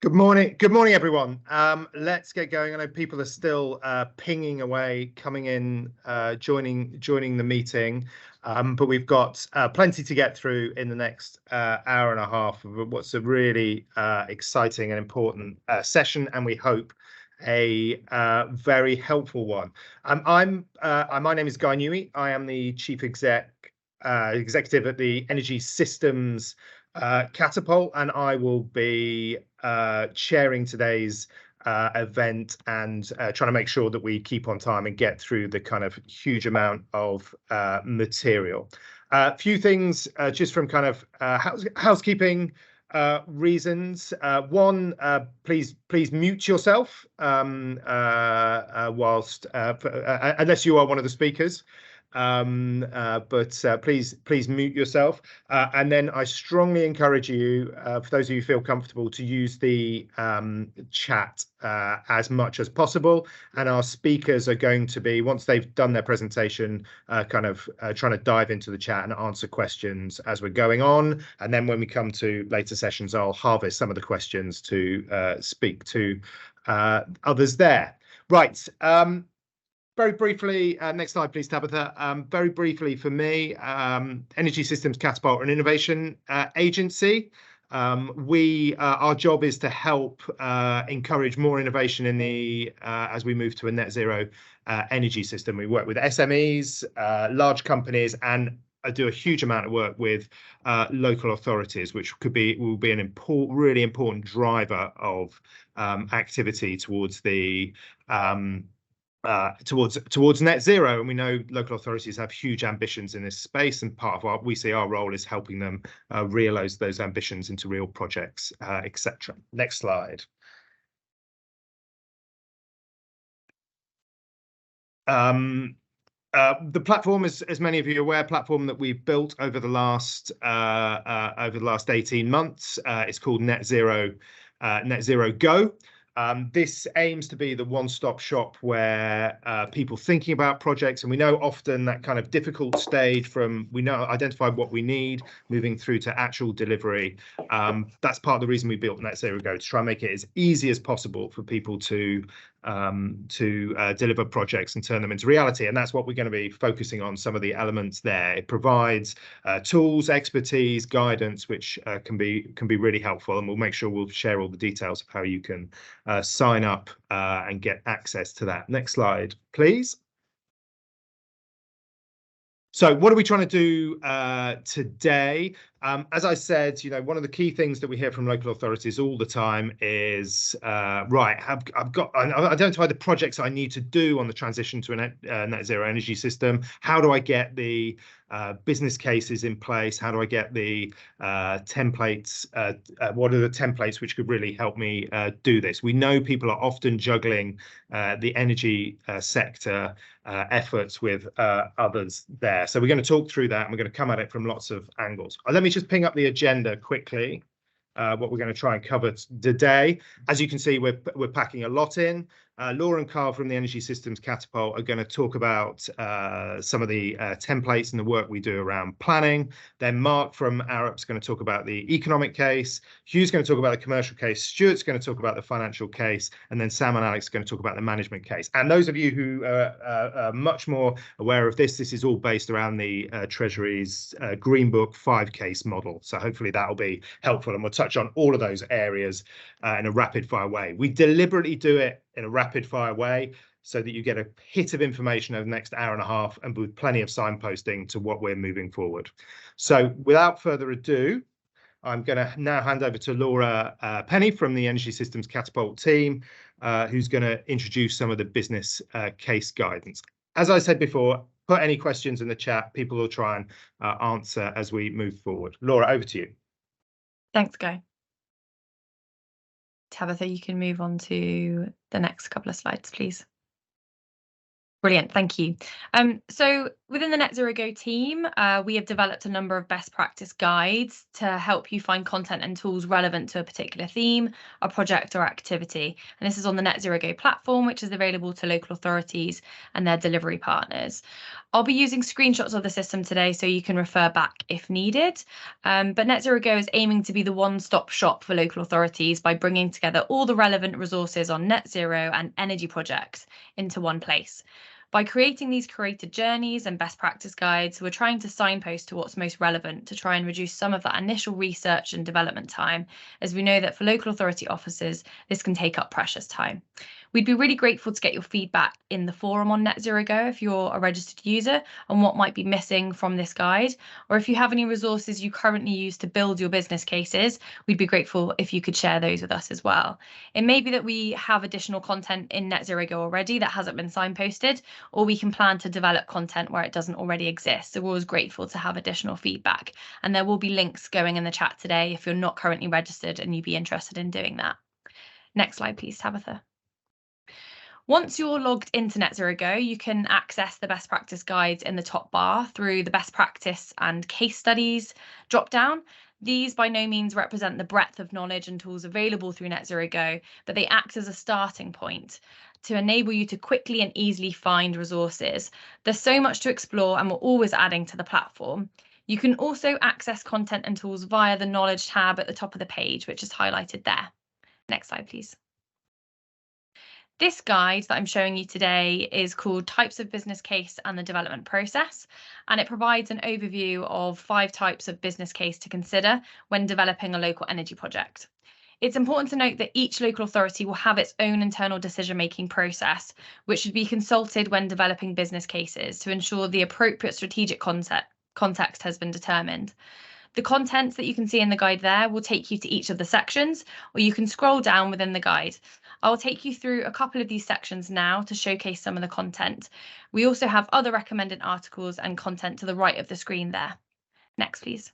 Good morning, everyone. Let's get going. I know people are still pinging away, coming in, joining the meeting, but we've got plenty to get through in the next hour and a half of what's a really exciting and important session, and we hope a very helpful one. My name is Guy Newey. I am the Chief Executive at the Energy Systems Catapult, and I will be chairing today's event and trying to make sure that we keep on time and get through the kind of huge amount of material. A few things just from kind of housekeeping reasons. One, please mute yourself whilst unless you are one of the speakers. Please mute yourself, and then I strongly encourage you, for those of you who feel comfortable, to use the chat as much as possible, and our speakers are going to be, once they've done their presentation, trying to dive into the chat and answer questions as we're going on, and then when we come to later sessions I'll harvest some of the questions to speak to others there. Right. Very briefly, next slide, please, Tabitha. Very briefly for me, Energy Systems Catapult, an innovation agency. Our job is to help encourage more innovation in the as we move to a net zero energy system. We work with SMEs, large companies, and do a huge amount of work with local authorities, which will be an really important driver of activity towards the towards net zero. And we know local authorities have huge ambitions in this space, and part of what we see our role is helping them realize those ambitions into real projects, etc. Next slide. The platform is, as many of you are aware, platform that we've built over the last 18 months. It's called Net Zero Go. This aims to be the one-stop shop where people thinking about projects, and we know often that kind of difficult stage from identify what we need, moving through to actual delivery. That's part of the reason we built Net Zero Go, to try and make it as easy as possible for people to deliver projects and turn them into reality. And that's what we're going to be focusing on, some of the elements there. It provides tools, expertise, guidance, which can be really helpful, and we'll make sure we'll share all the details of how you can sign up and get access to that. Next slide, please. So what are we trying to do today? As I said, one of the key things that we hear from local authorities all the time is, right, I've identified the projects I need to do on the transition to a net zero energy system. How do I get the business cases in place? How do I get the templates? What are the templates which could really help me do this? We know people are often juggling the energy sector efforts with others there. So we're going to talk through that, and we're going to come at it from lots of angles. Let me just ping up the agenda quickly, what we're going to try and cover today. As you can see, we're packing a lot in. Laura and Karl from the Energy Systems Catapult are going to talk about some of the templates and the work we do around planning. Then Mark from ARUP is going to talk about the economic case. Hugh's going to talk about the commercial case. Stuart's going to talk about the financial case. And then Sam and Alex are going to talk about the management case. And those of you who are much more aware of this is all based around the Treasury's Green Book 5-case model. So hopefully that will be helpful, and we'll touch on all of those areas in a rapid-fire way. We deliberately do it in a rapid-fire way so that you get a hit of information over the next hour and a half, and with plenty of signposting to what we're moving forward. So without further ado, I'm going to now hand over to Laura Penny from the Energy Systems Catapult team, who's going to introduce some of the business case guidance. As I said before, put any questions in the chat. People will try and answer as we move forward. Laura, over to you. Thanks, Guy. Tabitha, you can move on to the next couple of slides, please. Brilliant, thank you. So within the Net Zero Go team, we have developed a number of best practice guides to help you find content and tools relevant to a particular theme, a project or activity. And this is on the Net Zero Go platform, which is available to local authorities and their delivery partners. I'll be using screenshots of the system today so you can refer back if needed. But Net Zero Go is aiming to be the one-stop shop for local authorities by bringing together all the relevant resources on net zero and energy projects into one place. By creating these curated journeys and best practice guides, we're trying to signpost to what's most relevant to try and reduce some of that initial research and development time, as we know that for local authority officers, this can take up precious time. We'd be really grateful to get your feedback in the forum on Net Zero Go if you're a registered user on what might be missing from this guide, or if you have any resources you currently use to build your business cases, we'd be grateful if you could share those with us as well. It may be that we have additional content in Net Zero Go already that hasn't been signposted, or we can plan to develop content where it doesn't already exist. So we're always grateful to have additional feedback. And there will be links going in the chat today if you're not currently registered and you'd be interested in doing that. Next slide, please, Tabitha. Once you're logged into Net Zero Go, you can access the best practice guides in the top bar through the best practice and case studies drop-down. These by no means represent the breadth of knowledge and tools available through Net Zero Go, but they act as a starting point to enable you to quickly and easily find resources. There's so much to explore and we're always adding to the platform. You can also access content and tools via the knowledge tab at the top of the page, which is highlighted there. Next slide, please. This guide that I'm showing you today is called Types of Business Case and the Development Process, and it provides an overview of 5 types of business case to consider when developing a local energy project. It's important to note that each local authority will have its own internal decision-making process, which should be consulted when developing business cases to ensure the appropriate strategic context has been determined. The contents that you can see in the guide there will take you to each of the sections, or you can scroll down within the guide. I'll take you through a couple of these sections now to showcase some of the content. We also have other recommended articles and content to the right of the screen there. Next, please.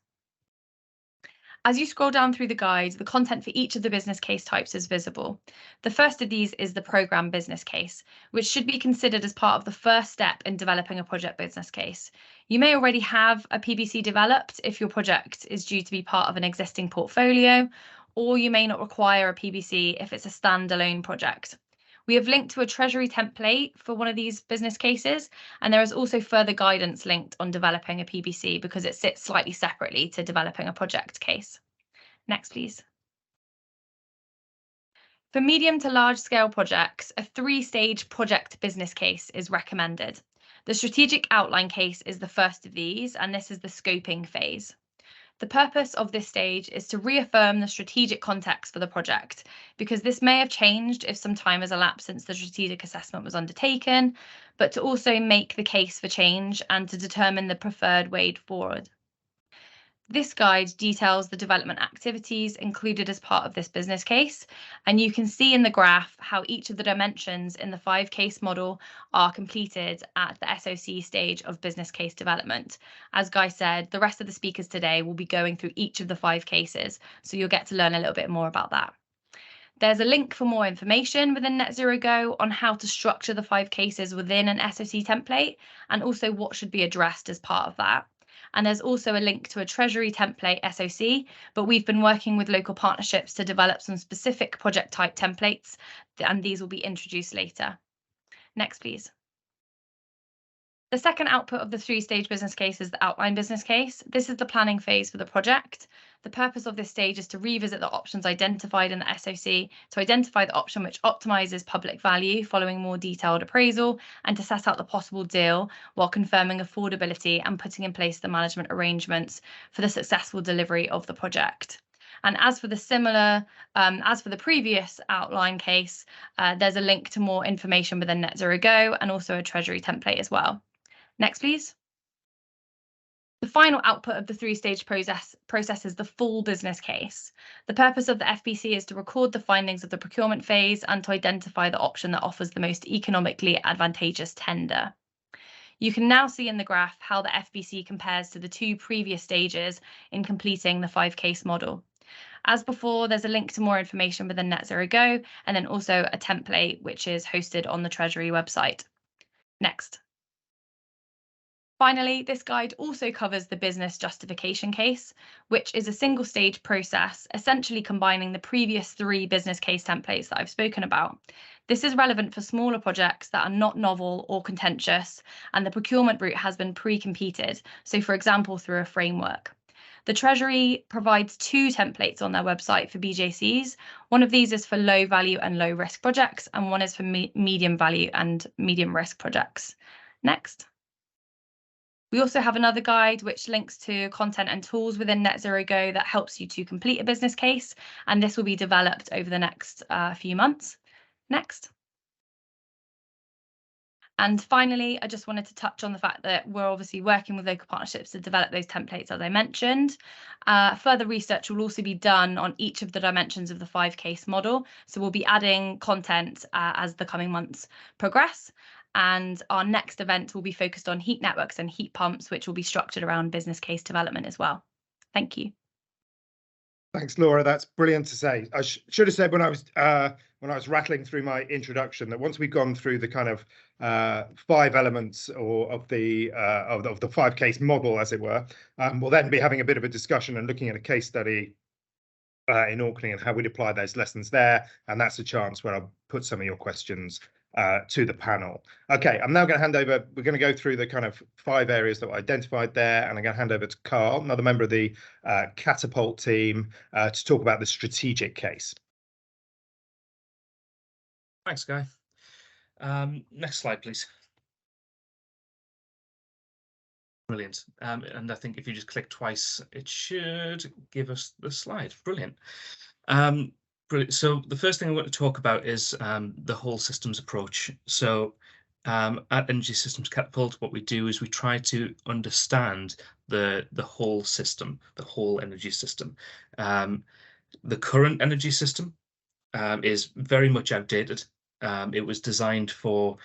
As you scroll down through the guide, the content for each of the business case types is visible. The first of these is the programme business case, which should be considered as part of the first step in developing a project business case. You may already have a PBC developed if your project is due to be part of an existing portfolio, or you may not require a PBC if it's a standalone project. We have linked to a Treasury template for one of these business cases, and there is also further guidance linked on developing a PBC because it sits slightly separately to developing a project case. Next, please. For medium to large scale projects, a 3-stage project business case is recommended. The strategic outline case is the first of these, and this is the scoping phase. The purpose of this stage is to reaffirm the strategic context for the project, because this may have changed if some time has elapsed since the strategic assessment was undertaken, but to also make the case for change and to determine the preferred way forward. This guide details the development activities included as part of this business case, and you can see in the graph how each of the dimensions in the 5-case model are completed at the SOC stage of business case development. As Guy said, the rest of the speakers today will be going through each of the 5 cases, so you'll get to learn a little bit more about that. There's a link for more information within Net Zero Go on how to structure the 5 cases within an SOC template, and also what should be addressed as part of that. And there's also a link to a Treasury template SOC, but we've been working with local partnerships to develop some specific project type templates, and these will be introduced later. Next, please. The second output of the 3-stage business case is the outline business case. This is the planning phase for the project. The purpose of this stage is to revisit the options identified in the SOC, to identify the option which optimises public value following more detailed appraisal, and to set out the possible deal while confirming affordability and putting in place the management arrangements for the successful delivery of the project. And as for the previous outline case, there's a link to more information within Net Zero Go and also a Treasury template as well. Next, please. The final output of the 3-stage process is the full business case. The purpose of the FBC is to record the findings of the procurement phase and to identify the option that offers the most economically advantageous tender. You can now see in the graph how the FBC compares to the 2 previous stages in completing the 5-case model. As before, there's a link to more information within Net Zero Go, and then also a template which is hosted on the Treasury website. Next. Finally, this guide also covers the business justification case, which is a single stage process, essentially combining the previous 3 business case templates that I've spoken about. This is relevant for smaller projects that are not novel or contentious, and the procurement route has been pre-competed, so for example, through a framework. The Treasury provides 2 templates on their website for BJCs. One of these is for low value and low risk projects, and one is for medium value and medium risk projects. Next. We also have another guide which links to content and tools within Net Zero Go that helps you to complete a business case, and this will be developed over the next few months. Next. And finally, I just wanted to touch on the fact that we're obviously working with local partnerships to develop those templates, as I mentioned. Further research will also be done on each of the dimensions of the 5-case model. So we'll be adding content as the coming months progress. And our next event will be focused on heat networks and heat pumps, which will be structured around business case development as well. Thank you. Thanks, Laura. That's brilliant to say. I should have said when I was rattling through my introduction that once we've gone through the kind of 5 elements of the 5-case model, as it were, we'll then be having a bit of a discussion and looking at a case study in Orkney and how we'd apply those lessons there. And that's a chance where I'll put some of your questions to the panel. Okay, I'm now going to hand over. We're going to go through the kind of 5 areas that were identified there, and I'm going to hand over to Karl, another member of the Catapult team, to talk about the strategic case. Thanks, Guy. Next slide, please. Brilliant. And I think if you just click twice, it should give us the slide. Brilliant. Brilliant. So the first thing I want to talk about is the whole systems approach. So at Energy Systems Catapult, what we do is we try to understand the whole system, the whole energy system. The current energy system is very much outdated. It was designed for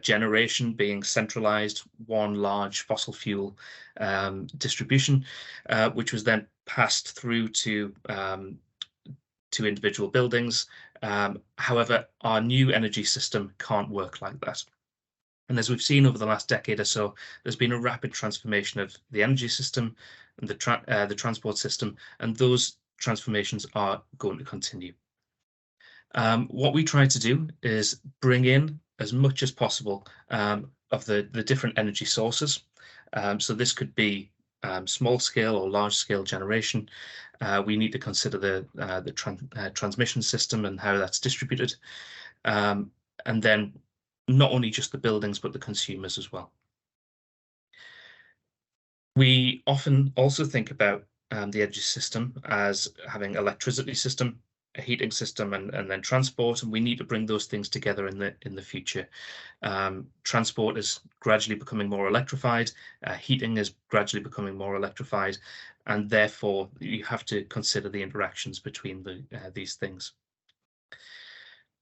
generation being centralized, one large fossil fuel distribution, which was then passed through to individual buildings. However, our new energy system can't work like that. And as we've seen over the last decade or so, there's been a rapid transformation of the energy system and the transport system, and those transformations are going to continue. What we try to do is bring in as much as possible of the different energy sources. So this could be small scale or large scale generation. We need to consider the transmission system and how that's distributed. And then not only just the buildings, but the consumers as well. We often also think about the energy system as having electricity system, a heating system, and then transport, and we need to bring those things together in the future. Transport is gradually becoming more electrified, heating is gradually becoming more electrified, and therefore you have to consider the interactions between these things.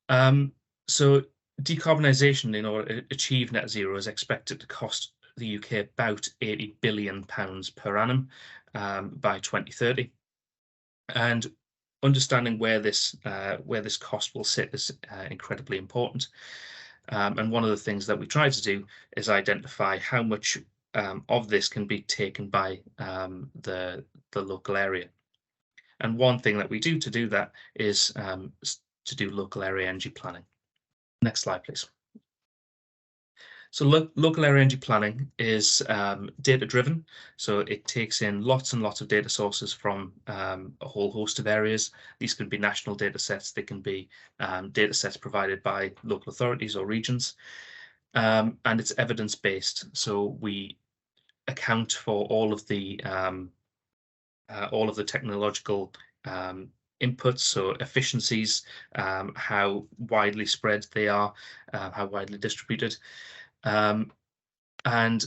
So decarbonisation in order to achieve net zero is expected to cost the UK about £80 billion per annum by 2030, and understanding where this cost will sit is incredibly important. And one of the things that we try to do is identify how much of this can be taken by the local area. And one thing that we do to do that is to do local area energy planning. Next slide, please. So local area energy planning is data driven. So it takes in lots and lots of data sources from a whole host of areas. These can be national data sets. They can be data sets provided by local authorities or regions. And it's evidence based. So we account for all of the technological inputs, so efficiencies, how widely spread they are, how widely distributed. And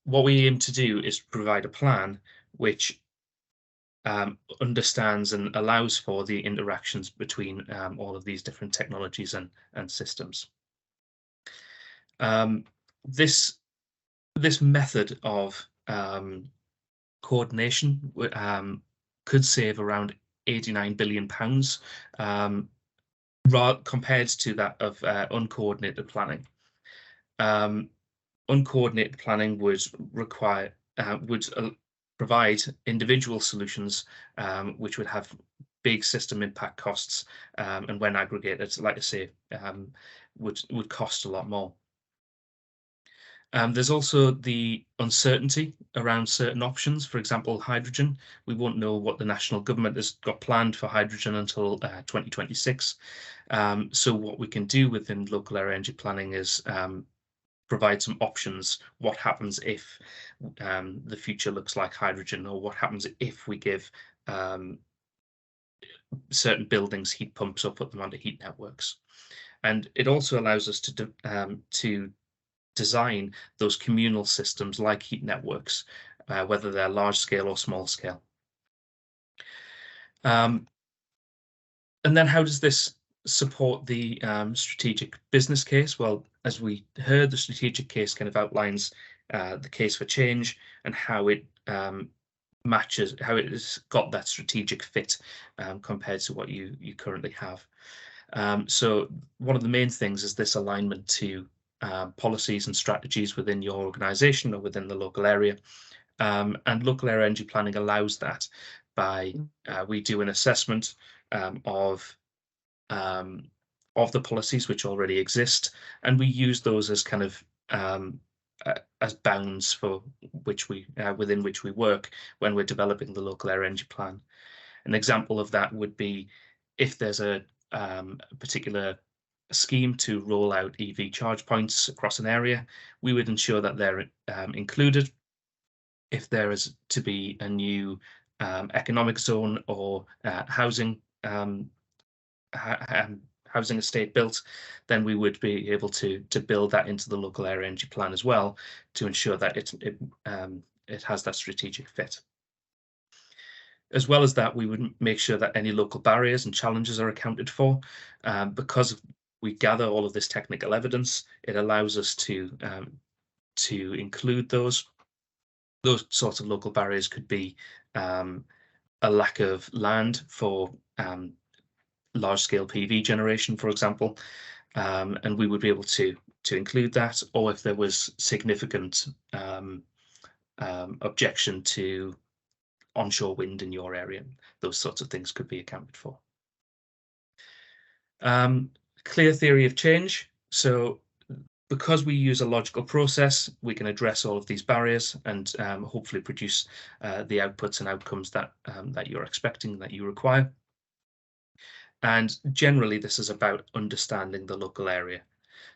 what we aim to do is provide a plan which understands and allows for the interactions between all of these different technologies and systems. This method of coordination could save around £89 billion compared to that of uncoordinated planning. uncoordinated planning would provide individual solutions, which would have big system impact costs, and when aggregated, like I say, would cost a lot more. There's also the uncertainty around certain options. For example, hydrogen. We won't know what the national government has got planned for hydrogen until 2026. So what we can do within local area energy planning is provide some options. What happens if the future looks like hydrogen, or what happens if we give certain buildings heat pumps or put them onto heat networks. And it also allows us to design those communal systems like heat networks, whether they're large scale or small scale. And then how does this support the strategic business case? Well, as we heard, the strategic case kind of outlines the case for change and how it matches, how it has got that strategic fit compared to what you currently have. So one of the main things is this alignment to policies and strategies within your organisation or within the local area. And local area energy planning allows that by we do an assessment of the policies which already exist, and we use those as kind of as bounds for which we within which we work when we're developing the local area energy plan. An example of that would be if there's a particular scheme to roll out EV charge points across an area, we would ensure that they're included. If there is to be a new economic zone or housing estate built, then we would be able to build that into the local area energy plan as well, to ensure that it has that strategic fit. As well as that, we would make sure that any local barriers and challenges are accounted for. Because we gather all of this technical evidence, it allows us to include those. Those sorts of local barriers could be a lack of land for large-scale PV generation, for example, and we would be able to include that. Or if there was significant objection to onshore wind in your area, those sorts of things could be accounted for. Clear theory of change. So because we use a logical process, we can address all of these barriers and hopefully produce the outputs and outcomes that you're expecting, that you require. And generally, this is about understanding the local area.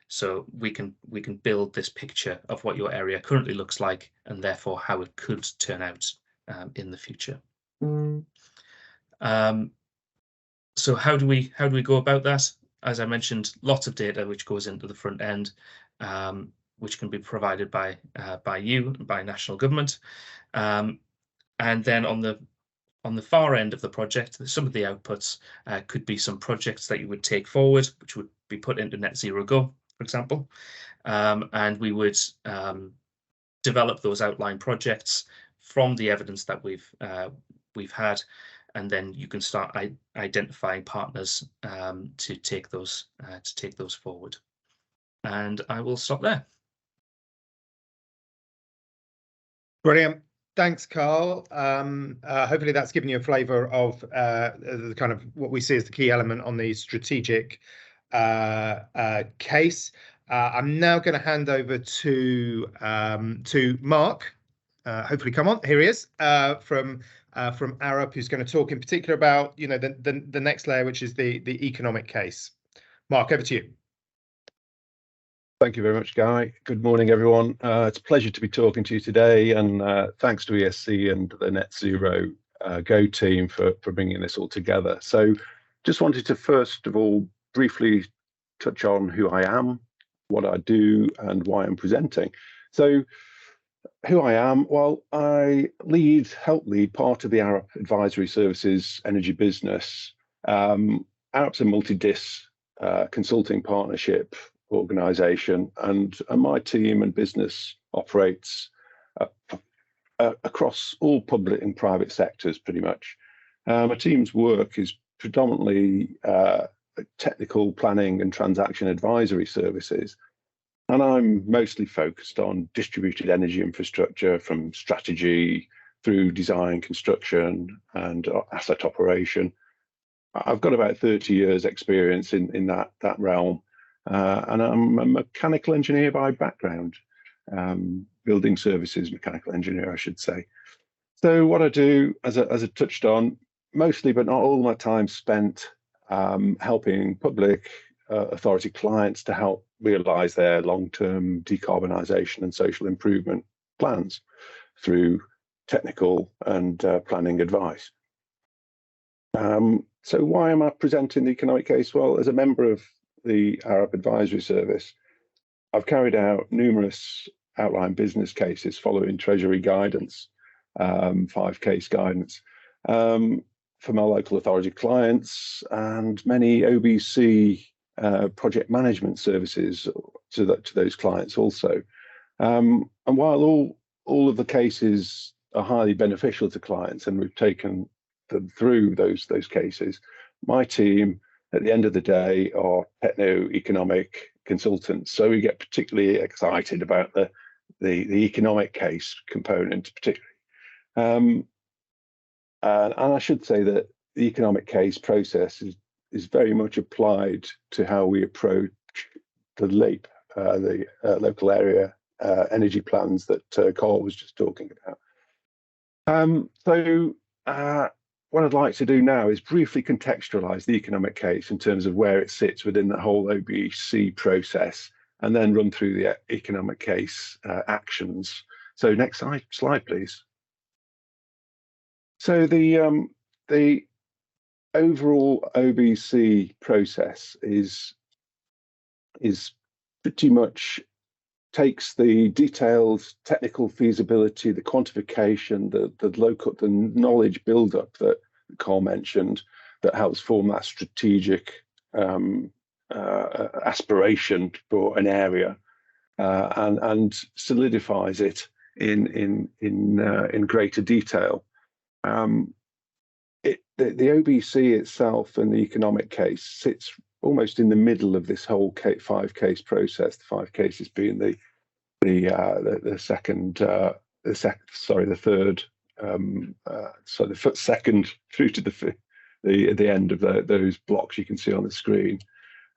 So we can build this picture of what your area currently looks like, and therefore how it could turn out in the future. So how do we go about that? As I mentioned, lots of data which goes into the front end, which can be provided by you, by national government, and then on the far end of the project, some of the outputs could be some projects that you would take forward, which would be put into Net Zero Go, for example, and we would develop those outline projects from the evidence that we've had, and then you can start identifying partners to take those forward. And I will stop there. Brilliant. Thanks, Karl. Hopefully that's given you a flavour of the kind of what we see as the key element on the strategic case. I'm now going to hand over to Mark. Hopefully, come on, here he is from ARUP, who's going to talk in particular about the next layer, which is the economic case. Mark, over to you. Thank you very much, Guy. Good morning, everyone. It's a pleasure to be talking to you today, and thanks to ESC and the Net Zero Go team for bringing this all together. So just wanted to first of all briefly touch on who I am, what I do, and why I'm presenting. So who I am, well, I help lead part of the ARUP Advisory Services energy business. ARUP's a multi-dis consulting partnership organisation, and my team and business operates across all public and private sectors pretty much. My team's work is predominantly technical planning and transaction advisory services, And I'm mostly focused on distributed energy infrastructure, from strategy through design, construction, and asset operation. I've got about 30 years experience in that realm, and I'm a mechanical engineer by background, building services mechanical engineer, I should say. So what I do, as I touched on, mostly but not all my time spent helping public authority clients to help realise their long-term decarbonisation and social improvement plans through technical and planning advice. So why am I presenting the economic case? Well, as a member of the ARUP advisory service, I've carried out numerous outline business cases following Treasury guidance, 5-case guidance, for my local authority clients, and many OBC project management services to those clients also. And while all of the cases are highly beneficial to clients, and we've taken them through those cases, my team at the end of the day are techno-economic consultants. So we get particularly excited about the economic case component, particularly. And I should say that the economic case process is very much applied to how we approach the LEAP, the local area energy plans that Karl was just talking about. So what I'd like to do now is briefly contextualise the economic case in terms of where it sits within the whole OBC process, and then run through the economic case actions. So next slide, please. So the overall OBC process is pretty much takes the detailed technical feasibility, the quantification, the knowledge build-up that Karl mentioned, that helps form that strategic aspiration for an area, and solidifies it in greater detail. The OBC itself and the economic case sits almost in the middle of this whole 5-case process. The 5 cases being the second through to the end of those blocks you can see on the screen.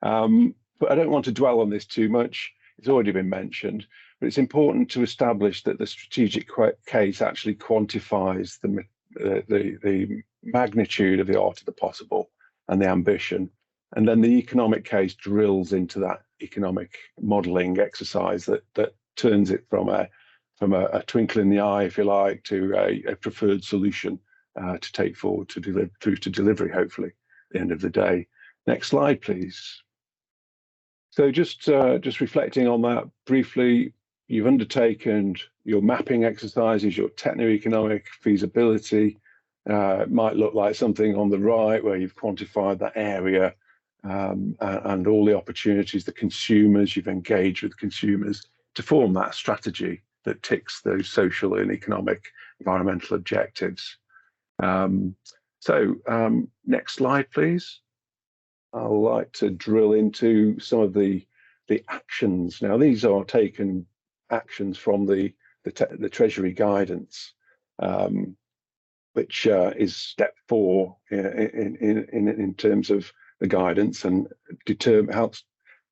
But I don't want to dwell on this too much. It's already been mentioned, but it's important to establish that the strategic case actually quantifies the magnitude of the art of the possible and the ambition. And then the economic case drills into that economic modelling exercise that turns it from a twinkle in the eye, if you like, to a preferred solution to take forward through to delivery, hopefully, at the end of the day. Next slide, please. So just reflecting on that briefly, you've undertaken your mapping exercises, your techno-economic feasibility. It might look like something on the right where you've quantified that area, and all the opportunities, the consumers, you've engaged with consumers to form that strategy that ticks those social and economic environmental objectives. Next slide, please. I'd like to drill into some of the actions. Now, these are taken actions from the Treasury guidance, which is step 4 in terms of the guidance, and helps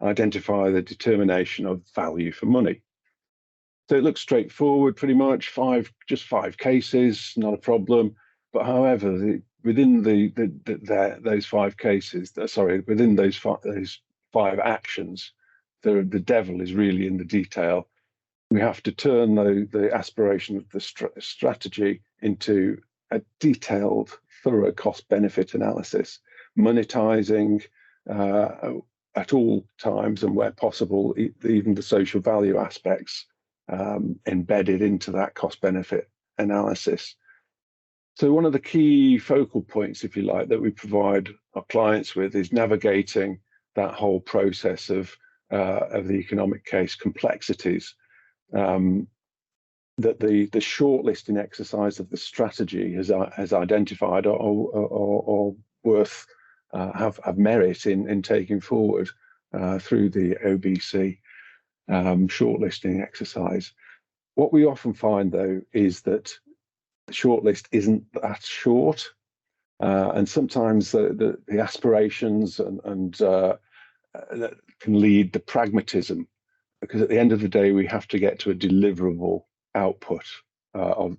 identify the determination of value for money. So it looks straightforward, pretty much just 5 cases, not a problem. But however, within those 5 cases, within those 5 actions, the devil is really in the detail. We have to turn the aspiration of the strategy into a detailed, thorough cost-benefit analysis, monetizing at all times and where possible, even the social value aspects embedded into that cost-benefit analysis. So one of the key focal points, if you like, that we provide our clients with is navigating that whole process of the economic case complexities. That the shortlisting exercise of the strategy has identified or worth have merit in taking forward through the OBC. shortlisting exercise. What we often find, though, is that the shortlist isn't that short, and sometimes the aspirations and that can lead to pragmatism, because at the end of the day, we have to get to a deliverable output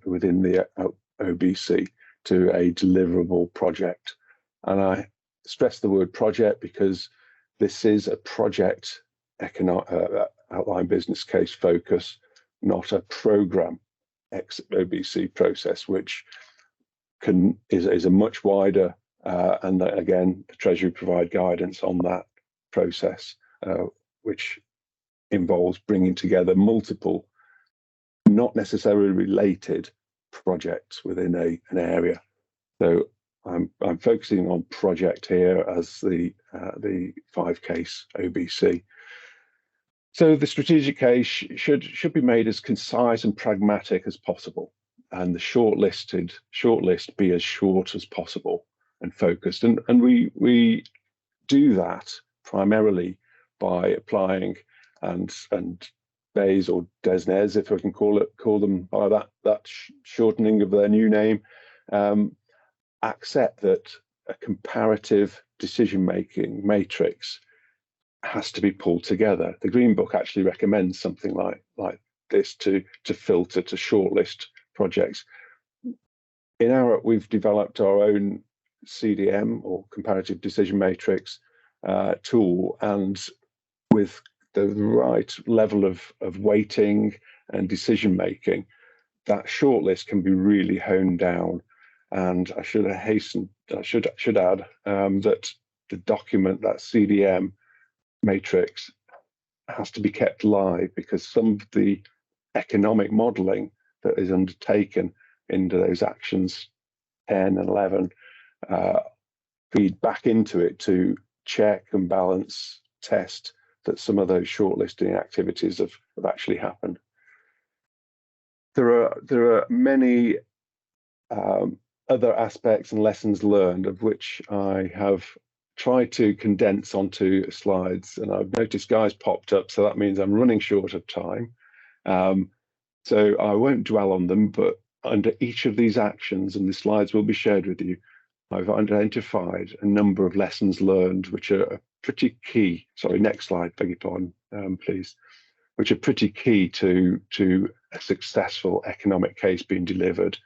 within the OBC to a deliverable project. And I stress the word project because this is a project outline business case focus, not a program OBC process, which is a much wider, and again, the Treasury provide guidance on that process, which involves bringing together multiple, not necessarily related projects within an area. So I'm focusing on project here as the 5-case OBC. So the strategic case should be made as concise and pragmatic as possible, and the shortlist be as short as possible and focused. And we do that primarily by applying and Bays or DESNES, if I can call them by that shortening of their new name, accept that a comparative decision-making matrix has to be pulled together. The Green Book actually recommends something like this to filter, to shortlist projects. In ARUP, we've developed our own CDM or comparative decision matrix tool, and with the right level of weighting and decision making, that shortlist can be really honed down. And I should add that the document, that CDM matrix, has to be kept live, because some of the economic modelling that is undertaken into those actions 10 and 11 feed back into it to check and balance, test that some of those shortlisting activities have actually happened. There are many other aspects and lessons learned, of which I have tried to condense onto slides, and I've noticed Guy's popped up, so that means I'm running short of time. So I won't dwell on them, but under each of these actions, and the slides will be shared with you, I've identified a number of lessons learned, which are pretty key. Sorry, next slide, beg your pardon, please. Which are pretty key to a successful economic case being delivered.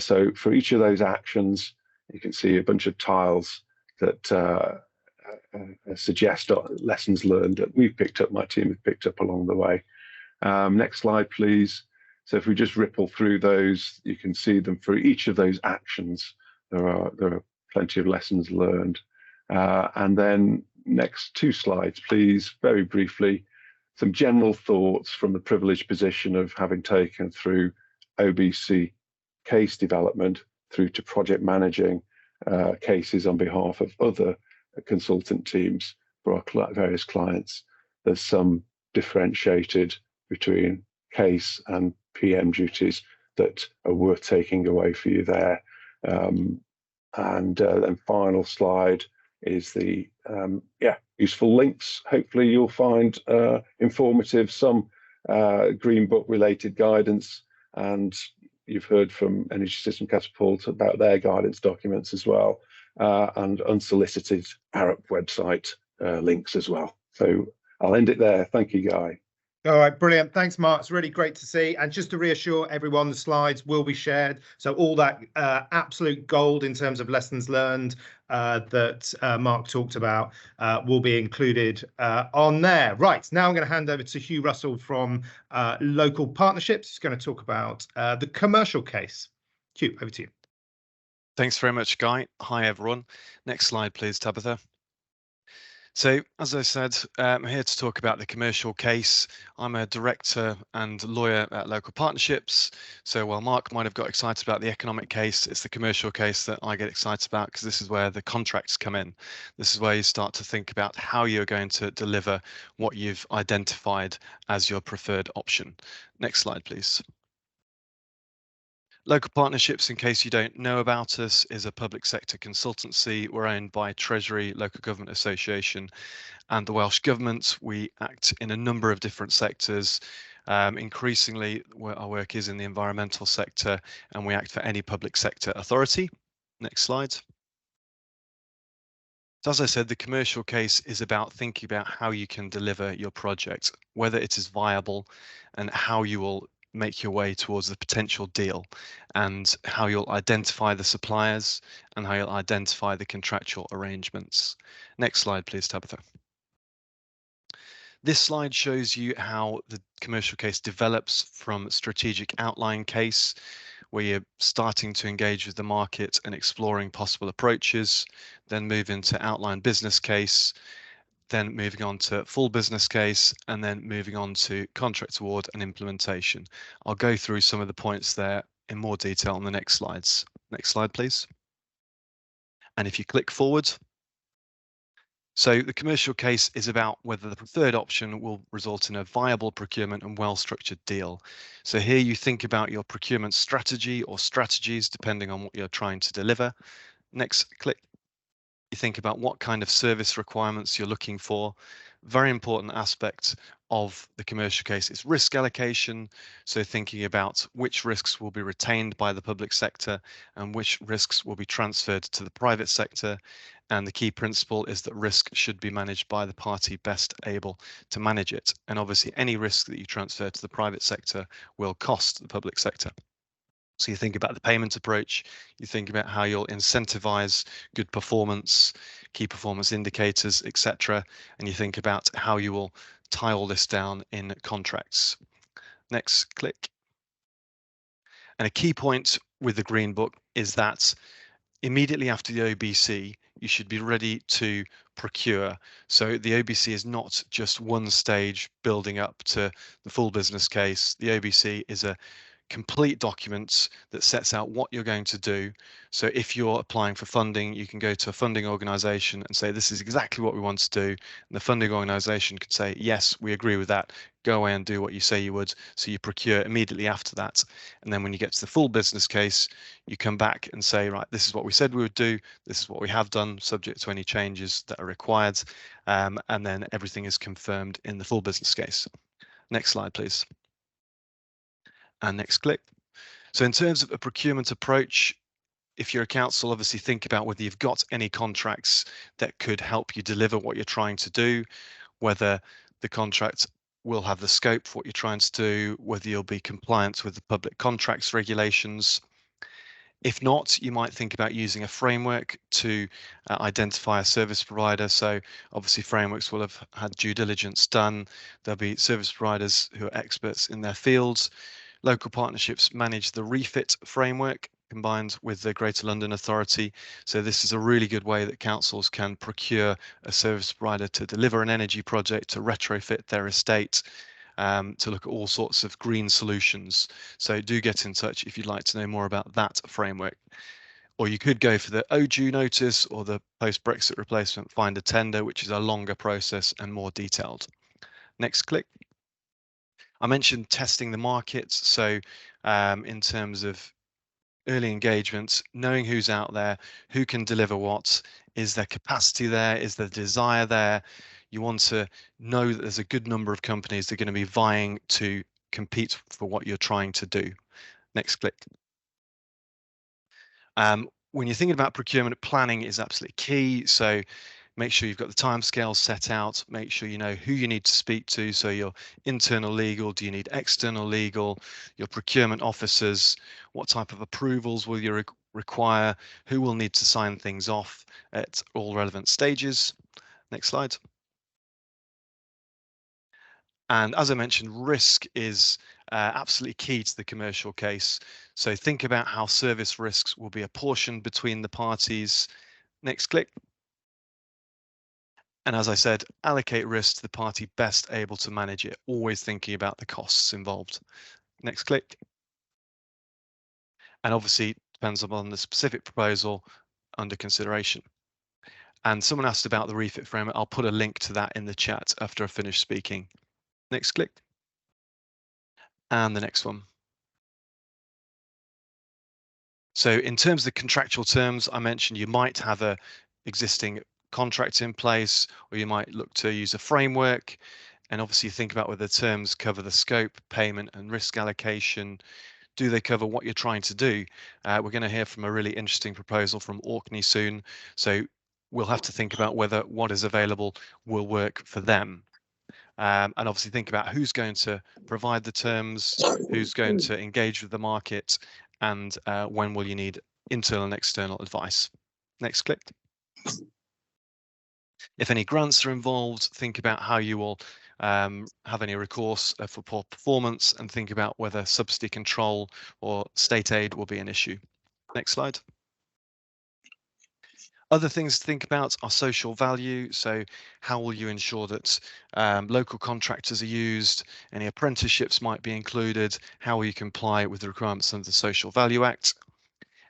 So for each of those actions, you can see a bunch of tiles that suggest lessons learned that we've picked up, my team have picked up along the way. Next slide, please. So if we just ripple through those, you can see them for each of those actions. There are plenty of lessons learned. And then next 2 slides, please, very briefly, some general thoughts from the privileged position of having taken through OBC case development through to project managing cases on behalf of other consultant teams for our various clients. There's some differentiated between case and PM duties that are worth taking away for you there. And then final slide is the useful links. Hopefully you'll find informative, some Green Book related guidance, and you've heard from Energy System Catapult about their guidance documents as well, and unsolicited ARUP website links as well. So I'll end it there. Thank you, Guy. All right, brilliant. Thanks, Mark. It's really great to see. And just to reassure everyone, the slides will be shared. So all that absolute gold in terms of lessons learned that Mark talked about will be included on there. Right, now I'm going to hand over to Hugh Russell from Local Partnerships. He's going to talk about the commercial case. Hugh, over to you. Thanks very much, Guy. Hi, everyone. Next slide, please, Tabitha. So, as I said, I'm here to talk about the commercial case. I'm a director and lawyer at Local Partnerships. So while Mark might have got excited about the economic case, it's the commercial case that I get excited about, because this is where the contracts come in. This is where you start to think about how you're going to deliver what you've identified as your preferred option. Next slide, please. Local Partnerships, in case you don't know about us, is a public sector consultancy. We're owned by Treasury, Local Government Association and the Welsh Government. We act in a number of different sectors. Increasingly, our work is in the environmental sector, and we act for any public sector authority. Next slide. So as I said, the commercial case is about thinking about how you can deliver your project, whether it is viable, and how you will make your way towards the potential deal, and how you'll identify the suppliers and how you'll identify the contractual arrangements. Next slide, please, Tabitha. This slide shows you how the commercial case develops from strategic outline case, where you're starting to engage with the market and exploring possible approaches, then move into outline business case, then moving on to full business case, and then moving on to contract award and implementation. I'll go through some of the points there in more detail on the next slides. Next slide, please. And if you click forward, so the commercial case is about whether the preferred option will result in a viable procurement and well-structured deal. So here you think about your procurement strategy or strategies, depending on what you're trying to deliver. Next, click. You think about what kind of service requirements you're looking for. Very important aspect of the commercial case is risk allocation. So thinking about which risks will be retained by the public sector and which risks will be transferred to the private sector. And the key principle is that risk should be managed by the party best able to manage it. And obviously any risk that you transfer to the private sector will cost the public sector. So you think about the payment approach, you think about how you'll incentivize good performance, key performance indicators, etc. And you think about how you will tie all this down in contracts. Next, click. And a key point with the Green Book is that immediately after the OBC, you should be ready to procure. So the OBC is not just one stage building up to the full business case. The OBC is a complete document that sets out what you're going to do. So if you're applying for funding, you can go to a funding organisation and say, this is exactly what we want to do. And the funding organisation could say, yes, we agree with that. Go away and do what you say you would. So you procure immediately after that. And then when you get to the full business case, you come back and say, right, this is what we said we would do. This is what we have done, subject to any changes that are required. And then everything is confirmed in the full business case. Next slide, please. And next click. So in terms of a procurement approach, if you're a council, obviously think about whether you've got any contracts that could help you deliver what you're trying to do, whether the contract will have the scope for what you're trying to do, whether you'll be compliant with the public contracts regulations. If not, you might think about using a framework to identify a service provider. So obviously frameworks will have had due diligence done. There'll be service providers who are experts in their fields. Local partnerships manage the refit framework combined with the Greater London Authority. So this is a really good way that councils can procure a service provider to deliver an energy project, to retrofit their estate, to look at all sorts of green solutions. So do get in touch if you'd like to know more about that framework. Or you could go for the ODU notice or the post-Brexit replacement finder tender, which is a longer process and more detailed. Next click. I mentioned testing the market. So in terms of early engagement, knowing who's out there, who can deliver what, is there capacity there, is there desire there? You want to know that there's a good number of companies that are going to be vying to compete for what you're trying to do. Next click. When you're thinking about procurement, planning is absolutely key. So make sure you've got the timescales set out, make sure you know who you need to speak to. So your internal legal, do you need external legal, your procurement officers, what type of approvals will you require, who will need to sign things off at all relevant stages. Next slide. And as I mentioned, risk is absolutely key to the commercial case. So think about how service risks will be apportioned between the parties. Next click. And as I said, allocate risk to the party best able to manage it, always thinking about the costs involved. Next click. And obviously depends upon the specific proposal under consideration. And someone asked about the refit framework. I'll put a link to that in the chat after I finish speaking. Next click. And the next one. So in terms of the contractual terms, I mentioned you might have a existing contract in place, or you might look to use a framework, and obviously think about whether the terms cover the scope, payment and risk allocation. Do they cover what you're trying to do? We're going to hear from a really interesting proposal from Orkney soon, so we'll have to think about whether what is available will work for them. And obviously think about who's going to provide the terms, who's going to engage with the market, and when will you need internal and external advice. Next click. If any grants are involved, think about how you will have any recourse for poor performance, and think about whether subsidy control or state aid will be an issue. Next slide. Other things to think about are social value. So how will you ensure that local contractors are used? Any apprenticeships might be included? How will you comply with the requirements under the Social Value Act?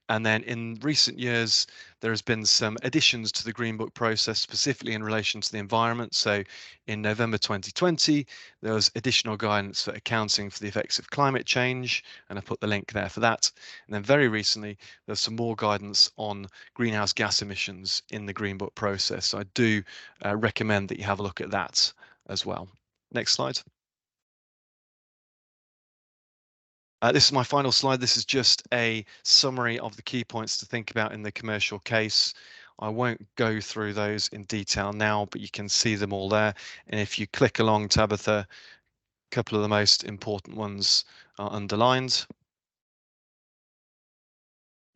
And then in recent years, there has been some additions to the Green Book process, specifically in relation to the environment. So in November 2020, there was additional guidance for accounting for the effects of climate change, and I put the link there for that. And then very recently, there's some more guidance on greenhouse gas emissions in the Green Book process. So I do recommend that you have a look at that as well. Next slide. This is my final slide. This is just a summary of the key points to think about in the commercial case. I won't go through those in detail now, but you can see them all there. And if you click along, Tabitha, a couple of the most important ones are underlined.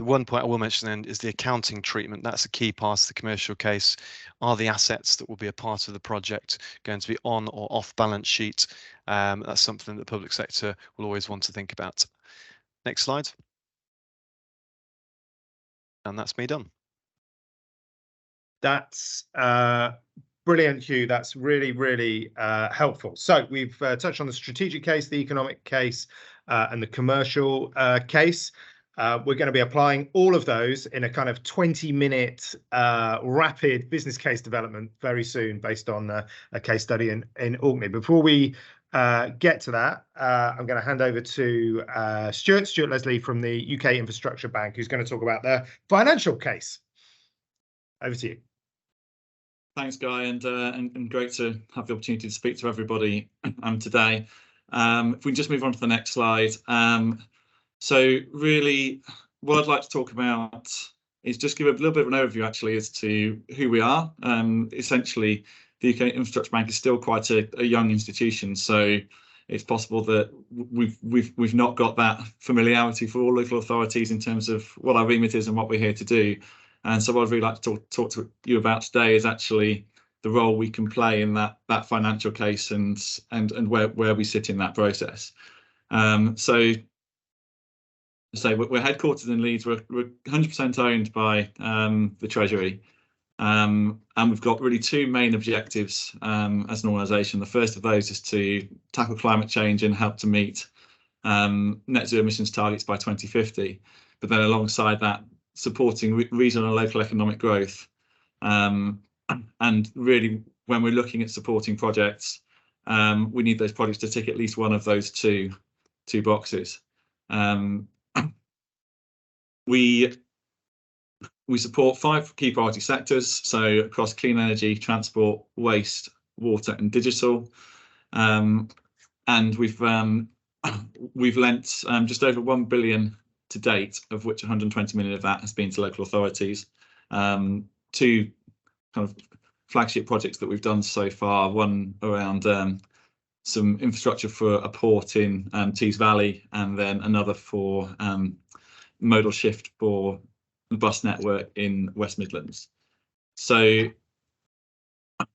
The one point I will mention then is the accounting treatment. That's a key part of the commercial case. Are the assets that will be a part of the project going to be on or off balance sheet? That's something that the public sector will always want to think about. Next slide. And that's me done. That's brilliant, Hugh. That's really, really helpful. So we've touched on the strategic case, the economic case, and the commercial case. We're going to be applying all of those in a kind of 20-minute rapid business case development very soon, based on a case study in Orkney. Before we get to that, I'm going to hand over to Stuart Leslie from the UK Infrastructure Bank, who's going to talk about their financial case. Over to you. Thanks, Guy, and great to have the opportunity to speak to everybody today. If we just move on to the next slide. So really, what I'd like to talk about is just give a little bit of an overview, actually, as to who we are. Essentially, the UK Infrastructure Bank is still quite a young institution, so it's possible that we've not got that familiarity for all local authorities in terms of what our remit is and what we're here to do. And so what I'd really like to talk to you about today is actually the role we can play in that financial case and where we sit in that process. So we're headquartered in Leeds. We're 100% owned by the Treasury, and we've got really two main objectives as an organisation. The first of those is to tackle climate change and help to meet net zero emissions targets by 2050. But then alongside that, supporting regional and local economic growth. And really, when we're looking at supporting projects, we need those projects to tick at least one of those two boxes. We support 5 key priority sectors, so across clean energy, transport, waste, water and digital. And we've lent just over 1 billion to date, of which 120 million of that has been to local authorities. 2 kind of flagship projects that we've done so far, one around some infrastructure for a port in Tees Valley, and then another for modal shift for the bus network in West Midlands. So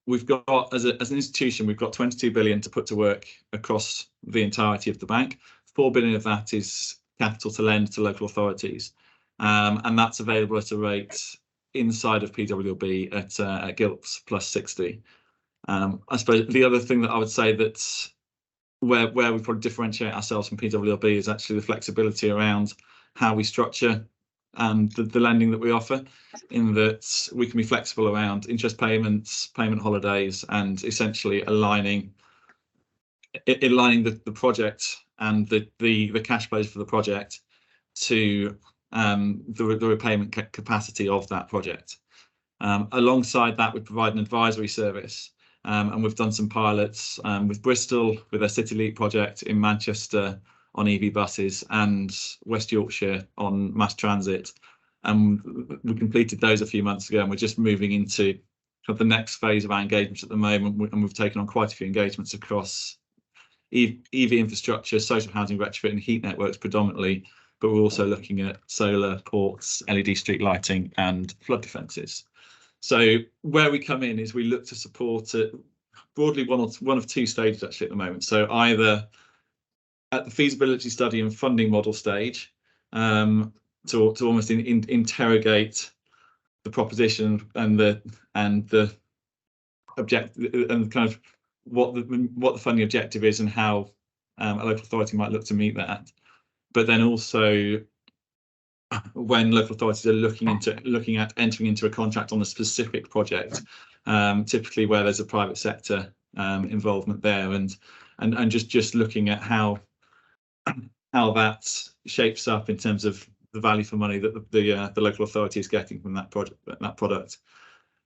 we've got, as an institution, we've got 22 billion to put to work across the entirety of the bank. 4 billion of that is capital to lend to local authorities, and that's available at a rate inside of PWB at gilts plus 60. I suppose the other thing that I would say that's where we probably differentiate ourselves from PWB is actually the flexibility around how we structure the lending that we offer, in that we can be flexible around interest payments, payment holidays, and essentially aligning the project and the cash flows for the project to the repayment capacity of that project. Alongside that, we provide an advisory service, and we've done some pilots with Bristol with their City Leap project, in Manchester on EV buses, and West Yorkshire on mass transit. And we completed those a few months ago, and we're just moving into the next phase of our engagements at the moment, and we've taken on quite a few engagements across EV infrastructure, social housing retrofit and heat networks predominantly, but we're also looking at solar, ports, LED street lighting and flood defences. So where we come in is we look to support it broadly one of two stages actually at the moment. So either at the feasibility study and funding model stage, to almost interrogate the proposition and the objective and kind of what the funding objective is and how a local authority might look to meet that. But then also when local authorities are looking at entering into a contract on a specific project, typically where there's a private sector involvement there, and just looking at how that shapes up in terms of the value for money that the local authority is getting from that product.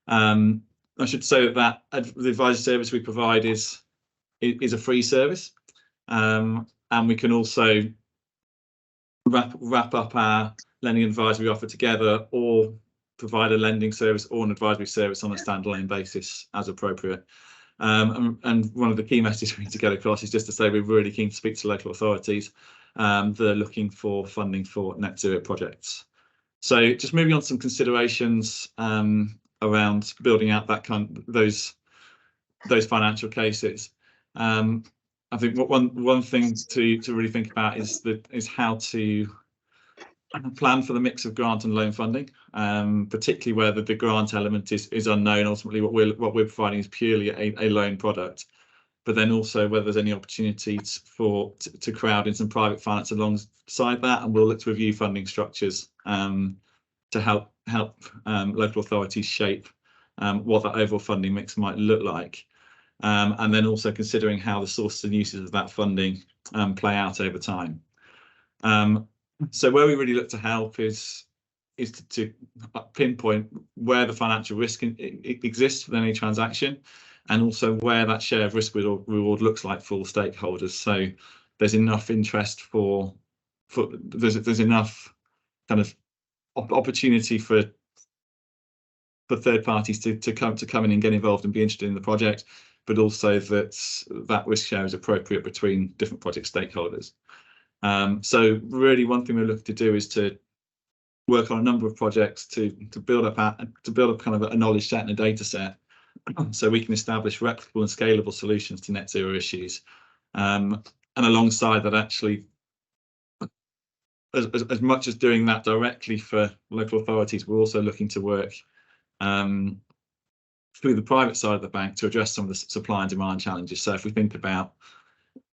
I should say that the advisory service we provide is a free service, and we can also wrap up our lending advisory offer together, or provide a lending service or an advisory service on a standalone basis as appropriate. And one of the key messages we need to get across is just to say we're really keen to speak to local authorities that are looking for funding for net zero projects. So just moving on to some considerations around building out that those financial cases. I think one thing to really think about is how to plan for the mix of grant and loan funding, particularly where the grant element is unknown. Ultimately, what we're providing is purely a loan product, but then also whether there's any opportunities to crowd in some private finance alongside that, and we'll look to review funding structures to help local authorities shape what that overall funding mix might look like, and then also considering how the sources and uses of that funding play out over time. So where we really look to help is to pinpoint where the financial risk exists with any transaction, and also where that share of risk reward looks like for all stakeholders. So there's enough interest there's enough kind of opportunity for third parties to come in and get involved and be interested in the project, but also that risk share is appropriate between different project stakeholders. So really, one thing we're looking to do is to work on a number of projects to build up kind of a knowledge set and a data set, so we can establish replicable and scalable solutions to net zero issues. And alongside that, actually, as much as doing that directly for local authorities, we're also looking to work through the private side of the bank to address some of the supply and demand challenges. So if we think about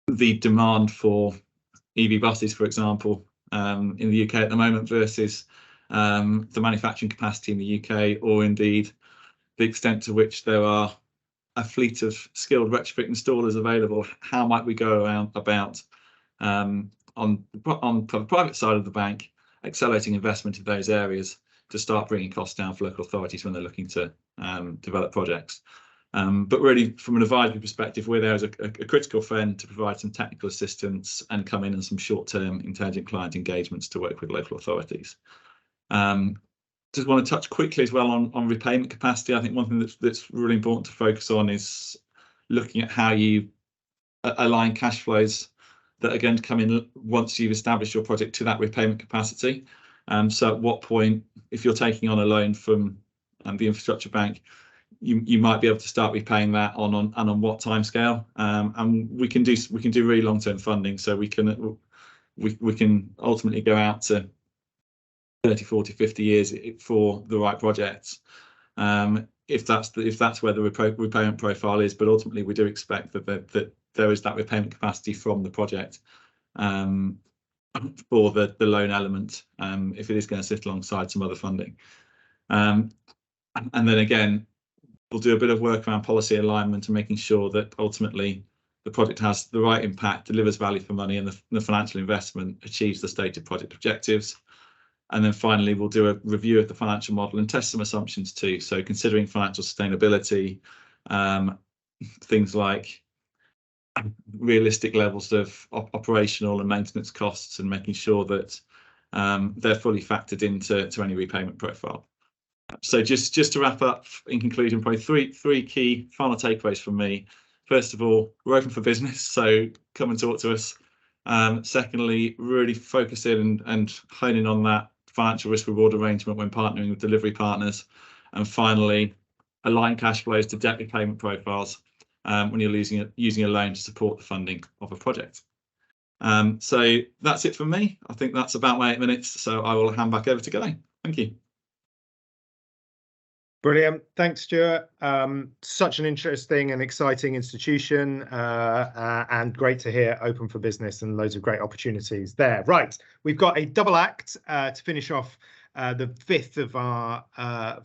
the demand for EV buses, for example, in the UK at the moment versus the manufacturing capacity in the UK, or indeed the extent to which there are a fleet of skilled retrofit installers available, how might we go about on the private side of the bank accelerating investment in those areas to start bringing costs down for local authorities when they're looking to develop projects. But really, from an advisory perspective, we're there as a critical friend to provide some technical assistance and come in some short-term intelligent client engagements to work with local authorities. Just want to touch quickly as well on repayment capacity. I think one thing that's really important to focus on is looking at how you align cash flows that are going to come in once you've established your project to that repayment capacity. So at what point, if you're taking on a loan from the infrastructure bank, you might be able to start repaying that on what timescale, and we can do really long-term funding, so we can ultimately go out to 30, 40, 50 years for the right projects, if that's where the repayment profile is. But ultimately, we do expect that there is that repayment capacity from the project for the loan element, if it is going to sit alongside some other funding. And then again, we'll do a bit of work around policy alignment and making sure that ultimately the project has the right impact, delivers value for money, and the financial investment achieves the stated project objectives. And then finally, we'll do a review of the financial model and test some assumptions too. So considering financial sustainability, things like realistic levels of operational and maintenance costs, and making sure that they're fully factored into any repayment profile. So just to wrap up, in conclusion, probably three key final takeaways from me. First of all, we're open for business, so come and talk to us. Secondly, really focus in and hone in on that financial risk reward arrangement when partnering with delivery partners. And finally, align cash flows to debt repayment profiles when you're using a loan to support the funding of a project. So that's it from me. I think that's about my 8 minutes, so I will hand back over to Guy. Thank you. Brilliant. Thanks, Stuart. Such an interesting and exciting institution, and great to hear open for business and loads of great opportunities there. Right, we've got a double act to finish off the fifth of our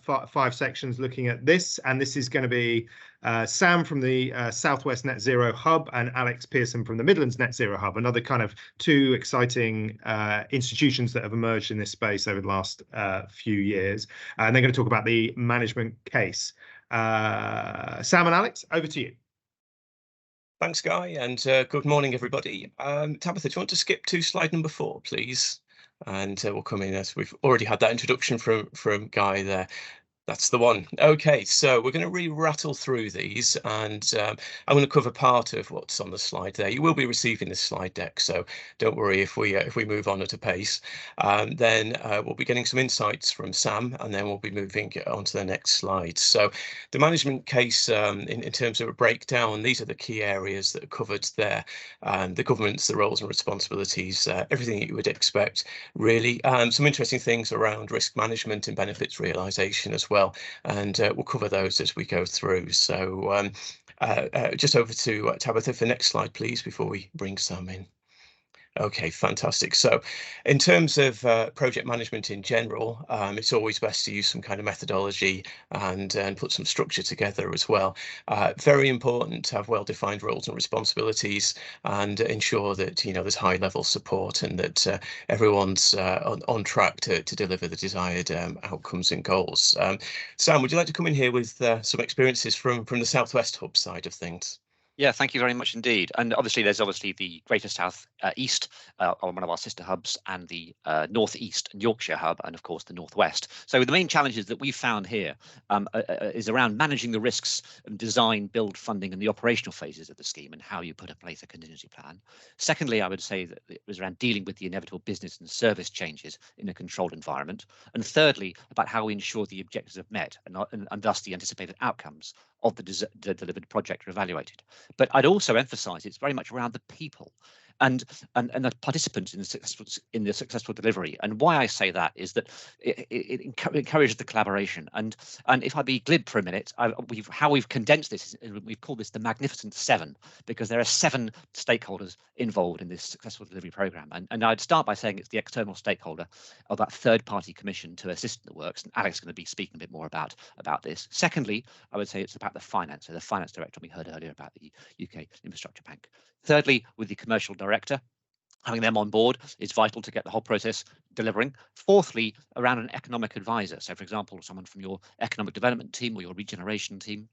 5 sections looking at this, and this is going to be Sam from the Southwest Net Zero Hub and Alex Pearson from the Midlands Net Zero Hub, another kind of 2 exciting institutions that have emerged in this space over the last few years, and they're going to talk about the management case. Sam and Alex, over to you. Thanks, Guy, and good morning, everybody. Tabitha, do you want to skip to slide number 4, please? And we'll come in, as we've already had that introduction from Guy there. That's the one. Okay, so we're going to rattle through these, and I'm going to cover part of what's on the slide there. You will be receiving this slide deck, so don't worry if we move on at a pace. Then we'll be getting some insights from Sam, and then we'll be moving on to the next slide. So the management case, in terms of a breakdown, these are the key areas that are covered there. The governance, the roles and responsibilities, everything that you would expect, really. Some interesting things around risk management and benefits realisation as well. And we'll cover those as we go through. So just over to Tabitha for the next slide, please, before we bring Sam in. Okay, fantastic. So in terms of project management in general, it's always best to use some kind of methodology and put some structure together as well. Very important to have well-defined roles and responsibilities, and ensure that, you know, there's high-level support and that everyone's on track to deliver the desired outcomes and goals. Sam, would you like to come in here with some experiences from the Southwest Hub side of things? Yeah, thank you very much indeed. And obviously, there's the Greater South East on one of our sister hubs, and the North East and Yorkshire hub, and of course the Northwest. So the main challenges that we found here is around managing the risks and design, build, funding, and the operational phases of the scheme, and how you put in place a contingency plan. Secondly, I would say that it was around dealing with the inevitable business and service changes in a controlled environment. And thirdly, about how we ensure the objectives are met, and thus the anticipated outcomes of the delivered project are evaluated. But I'd also emphasise it's very much around the people and the participants in the successful delivery. And why I say that is that it encourages the collaboration. And if I be glib for a minute, how we've condensed this, we've called this the Magnificent 7, because there are 7 stakeholders involved in this successful delivery programme. And I'd start by saying it's the external stakeholder of that third-party commission to assist in the works. And Alex is going to be speaking a bit more about this. Secondly, I would say it's about the finance. So the finance director, we heard earlier about the UK Infrastructure Bank. Thirdly, with the commercial director, having them on board is vital to get the whole process delivering. Fourthly, around an economic advisor. So, for example, someone from your economic development team or your regeneration team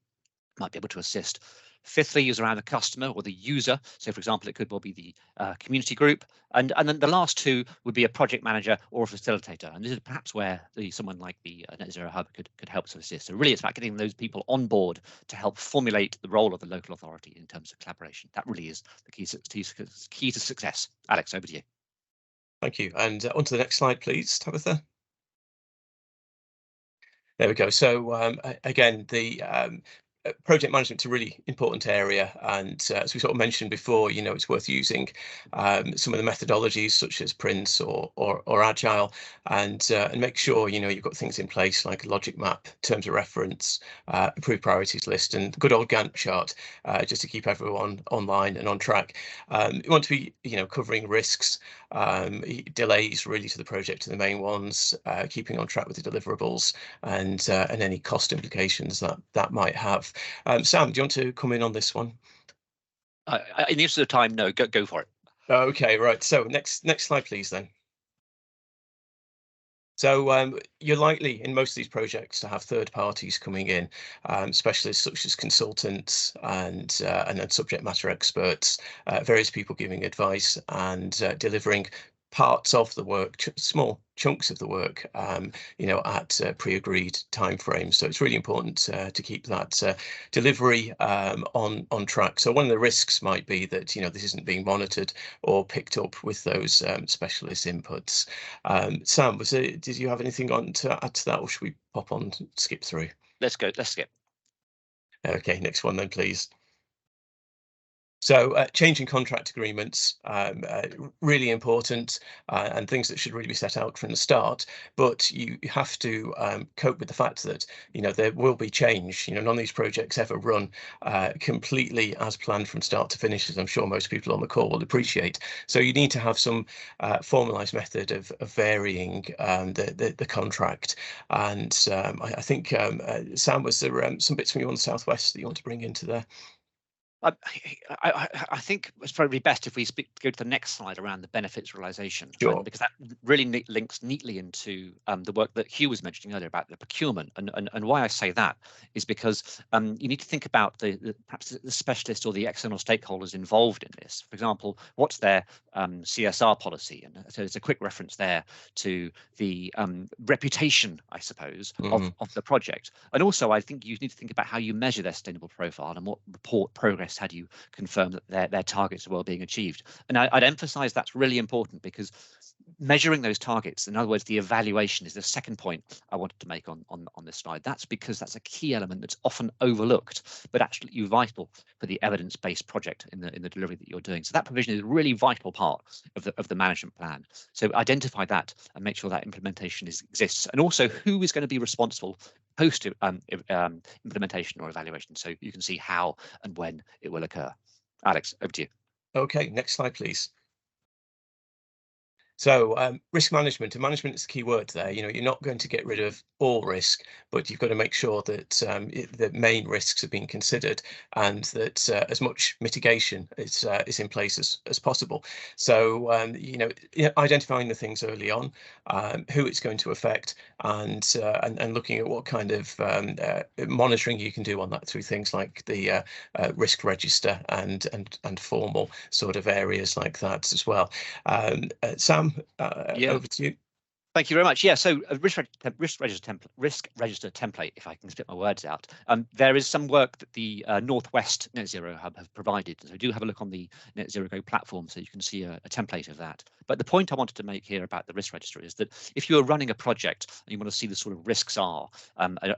might be able to assist. Fifthly is around the customer or the user. So, for example, it could well be the community group. And then the last 2 would be a project manager or a facilitator. And this is perhaps where someone like the Net Zero Hub could help to assist. So really, it's about getting those people on board to help formulate the role of the local authority in terms of collaboration. That really is the key to success. Alex, over to you. Thank you. And on to the next slide, please, Tabitha. There we go. So again, the project management is a really important area, and as we sort of mentioned before, you know, it's worth using some of the methodologies such as Prince or Agile, and make sure, you know, you've got things in place like a logic map, terms of reference, approved priorities list, and good old Gantt chart, just to keep everyone online and on track. You want to be, you know, covering risks, delays really to the project, to the main ones, keeping on track with the deliverables, and any cost implications that might have. Sam, do you want to come in on this one? In the interest of time, no, go for it. Okay, right. So next slide, please, then. So you're likely in most of these projects to have third parties coming in, specialists such as consultants and then subject matter experts, various people giving advice and delivering parts of the work, small chunks of the work, at pre-agreed timeframes. So it's really important to keep that delivery on track. So one of the risks might be that this isn't being monitored or picked up with those specialist inputs. Sam, did you have anything on to add to that, or should we pop on, skip through? Let's go. Let's skip. Okay, next one then, please. So changing contract agreements, really important, and things that should really be set out from the start. But you have to cope with the fact that there will be change. None of these projects ever run completely as planned from start to finish, as I'm sure most people on the call will appreciate. So you need to have some formalised method of varying the contract. And I think Sam, was there some bits from you on the southwest that you want to bring into there? I think it's probably best if we go to the next slide around the benefits realisation, sure. Because that really links neatly into the work that Hugh was mentioning earlier about the procurement. And why I say that is because you need to think about perhaps the specialist or the external stakeholders involved in this. For example, what's their CSR policy? And so there's a quick reference there to the reputation, I suppose, of the project. And also, I think you need to think about how you measure their sustainable profile and what report progress had you confirm that their targets are well being achieved. And I'd emphasize that's really important, because measuring those targets, in other words, the evaluation, is the second point I wanted to make on this slide. That's because that's a key element that's often overlooked, but actually vital for the evidence-based project in the delivery that you're doing. So that provision is a really vital part of the management plan. So identify that and make sure that implementation exists, and also who is going to be responsible post implementation or evaluation, so you can see how and when it will occur. Alex, over to you. Okay, next slide, please. So risk management, and management is the key word there. You're not going to get rid of all risk, but you've got to make sure that the main risks are being considered, and that as much mitigation is in place as possible. So identifying the things early on, who it's going to affect, and looking at what kind of monitoring you can do on that through things like the risk register and formal sort of areas like that as well. Sam, over to you. Thank you very much. Yeah, so a risk register template, if I can spit my words out. There is some work that the Northwest Net Zero Hub have provided. So do have a look on the Net Zero Go platform so you can see a template of that. But the point I wanted to make here about the risk register is that if you are running a project and you want to see the sort of risks are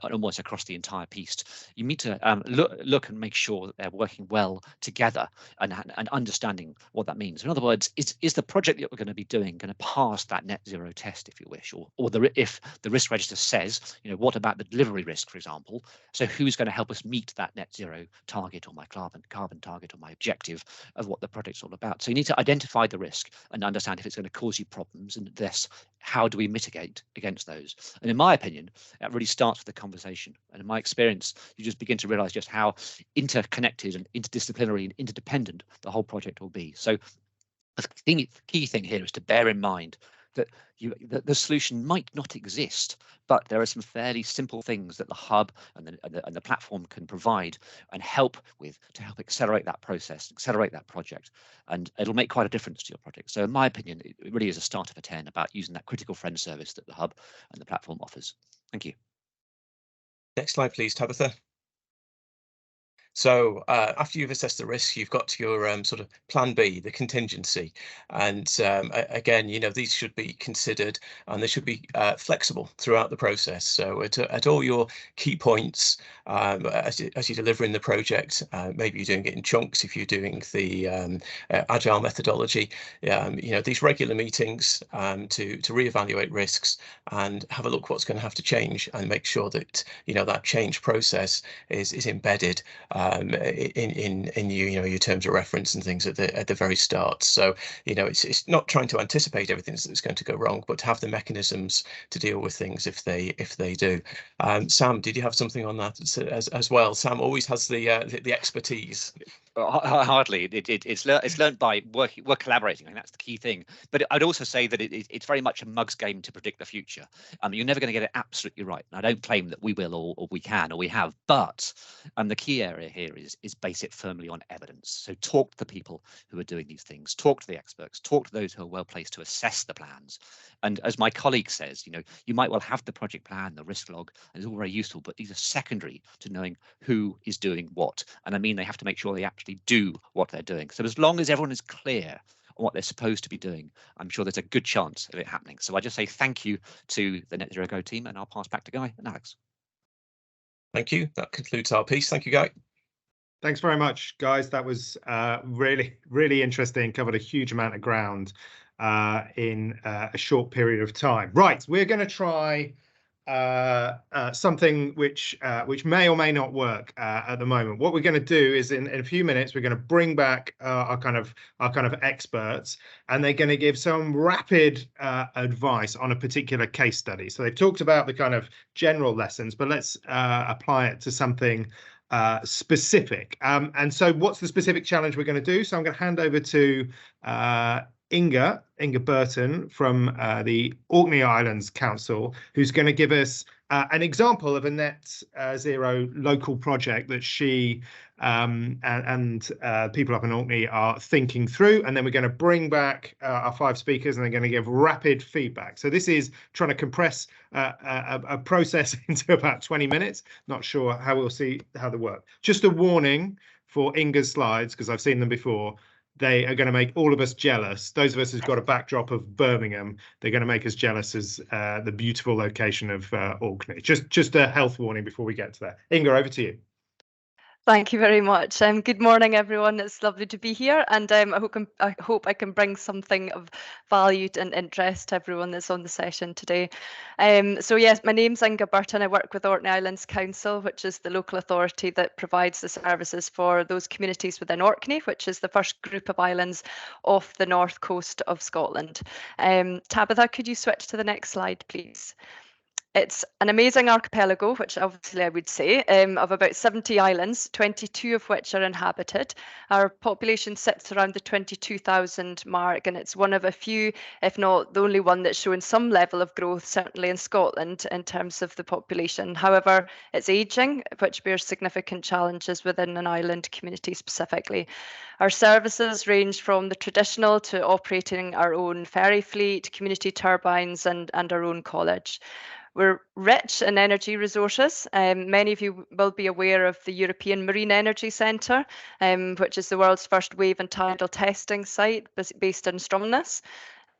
almost across the entire piece, you need to look and make sure that they're working well together and understanding what that means. In other words, is the project that we're going to be doing going to pass that net zero test, if you wish, or if the risk register says, what about the delivery risk, for example? So who's going to help us meet that net zero target, or my carbon target, or my objective of what the project's all about? So you need to identify the risk and understand if it's going to cause you problems, and thus how do we mitigate against those? And in my opinion, that really starts with the conversation. And in my experience, you just begin to realize just how interconnected and interdisciplinary and interdependent the whole project will be. So the key thing here is to bear in mind that the solution might not exist, but there are some fairly simple things that the hub and the platform can provide and help with to help accelerate that process, accelerate that project, and it'll make quite a difference to your project. So in my opinion, it really is a start of a 10 about using that critical friend service that the hub and the platform offers. Thank you. Next slide, please, Tabitha. So after you've assessed the risk, you've got your sort of plan B, the contingency. And again, these should be considered, and they should be flexible throughout the process. So at all your key points, as you're delivering the project, maybe you're doing it in chunks if you're doing the agile methodology, these regular meetings to reevaluate risks and have a look what's going to have to change, and make sure that that change process is embedded in your terms of reference and things at the very start. So it's not trying to anticipate everything that's going to go wrong, but to have the mechanisms to deal with things if they do. Sam, did you have something on that as well? Sam always has the expertise. Hardly. It's learned by we're collaborating. I think that's the key thing. But I'd also say that it's very much a mug's game to predict the future. You're never going to get it absolutely right. And I don't claim that we will or we can or we have. But the key area here is base it firmly on evidence. So talk to the people who are doing these things. Talk to the experts. Talk to those who are well placed to assess the plans. And as my colleague says, you might well have the project plan, the risk log, and it's all very useful. But these are secondary to knowing who is doing what. And I mean, they have to make sure they actually do what they're doing. So as long as everyone is clear on what they're supposed to be doing, I'm sure there's a good chance of it happening. So I just say thank you to the Net Zero Go team, and I'll pass back to Guy and Alex. Thank you. That concludes our piece. Thank you, Guy. Thanks very much, guys. That was really, really interesting. Covered a huge amount of ground in a short period of time. Right, we're going to try something which may or may not work at the moment. What we're going to do is in a few minutes we're going to bring back our kind of experts, and they're going to give some rapid advice on a particular case study. So they've talked about the kind of general lessons, but let's apply it to something specific. And so what's the specific challenge we're going to do? So I'm going to hand over to Inga Burton from the Orkney Islands Council, who's going to give us an example of a net zero local project that she and people up in Orkney are thinking through. And then we're going to bring back our 5 speakers, and they're going to give rapid feedback. So this is trying to compress a process into about 20 minutes. Not sure how we'll see how they work. Just a warning for Inga's slides, because I've seen them before. They are going to make all of us jealous. Those of us who've got a backdrop of Birmingham, they're going to make us jealous as the beautiful location of Orkney. Just a health warning before we get to that. Inga, over to you. Thank you very much. Good morning, everyone. It's lovely to be here, and I hope I can bring something of value and interest to everyone that's on the session today. So yes, my name's Inga Burton. I work with Orkney Islands Council, which is the local authority that provides the services for those communities within Orkney, which is the first group of islands off the north coast of Scotland. Tabitha, could you switch to the next slide, please? It's an amazing archipelago, which obviously I would say, of about 70 islands, 22 of which are inhabited. Our population sits around the 22,000 mark, and it's one of a few, if not the only one that's shown some level of growth, certainly in Scotland, in terms of the population. However, it's ageing, which bears significant challenges within an island community specifically. Our services range from the traditional to operating our own ferry fleet, community turbines, and our own college. We're rich in energy resources. Many of you will be aware of the European Marine Energy Centre, which is the world's first wave and tidal testing site based in Stromness.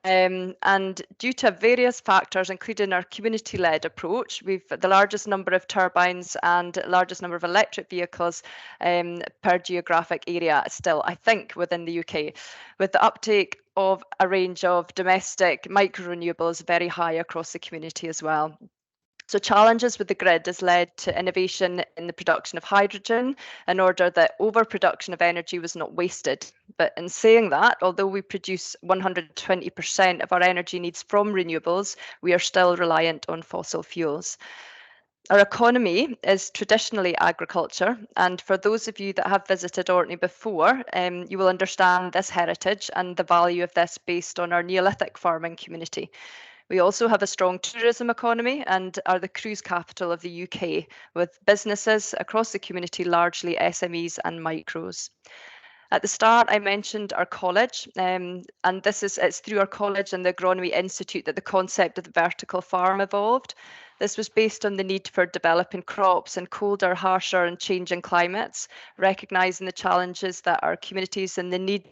And due to various factors, including our community-led approach, we've the largest number of turbines and largest number of electric vehicles per geographic area still, I think, within the UK, with the uptake of a range of domestic micro-renewables very high across the community as well. So challenges with the grid has led to innovation in the production of hydrogen in order that overproduction of energy was not wasted. But in saying that, although we produce 120% of our energy needs from renewables, we are still reliant on fossil fuels. Our economy is traditionally agriculture, and for those of you that have visited Orkney before, you will understand this heritage and the value of this based on our Neolithic farming community. We also have a strong tourism economy and are the cruise capital of the UK, with businesses across the community largely SMEs and micros. At the start, I mentioned our college, and it's through our college and the Agronomy Institute that the concept of the vertical farm evolved. This was based on the need for developing crops in colder, harsher and changing climates, recognising the challenges that our communities and the need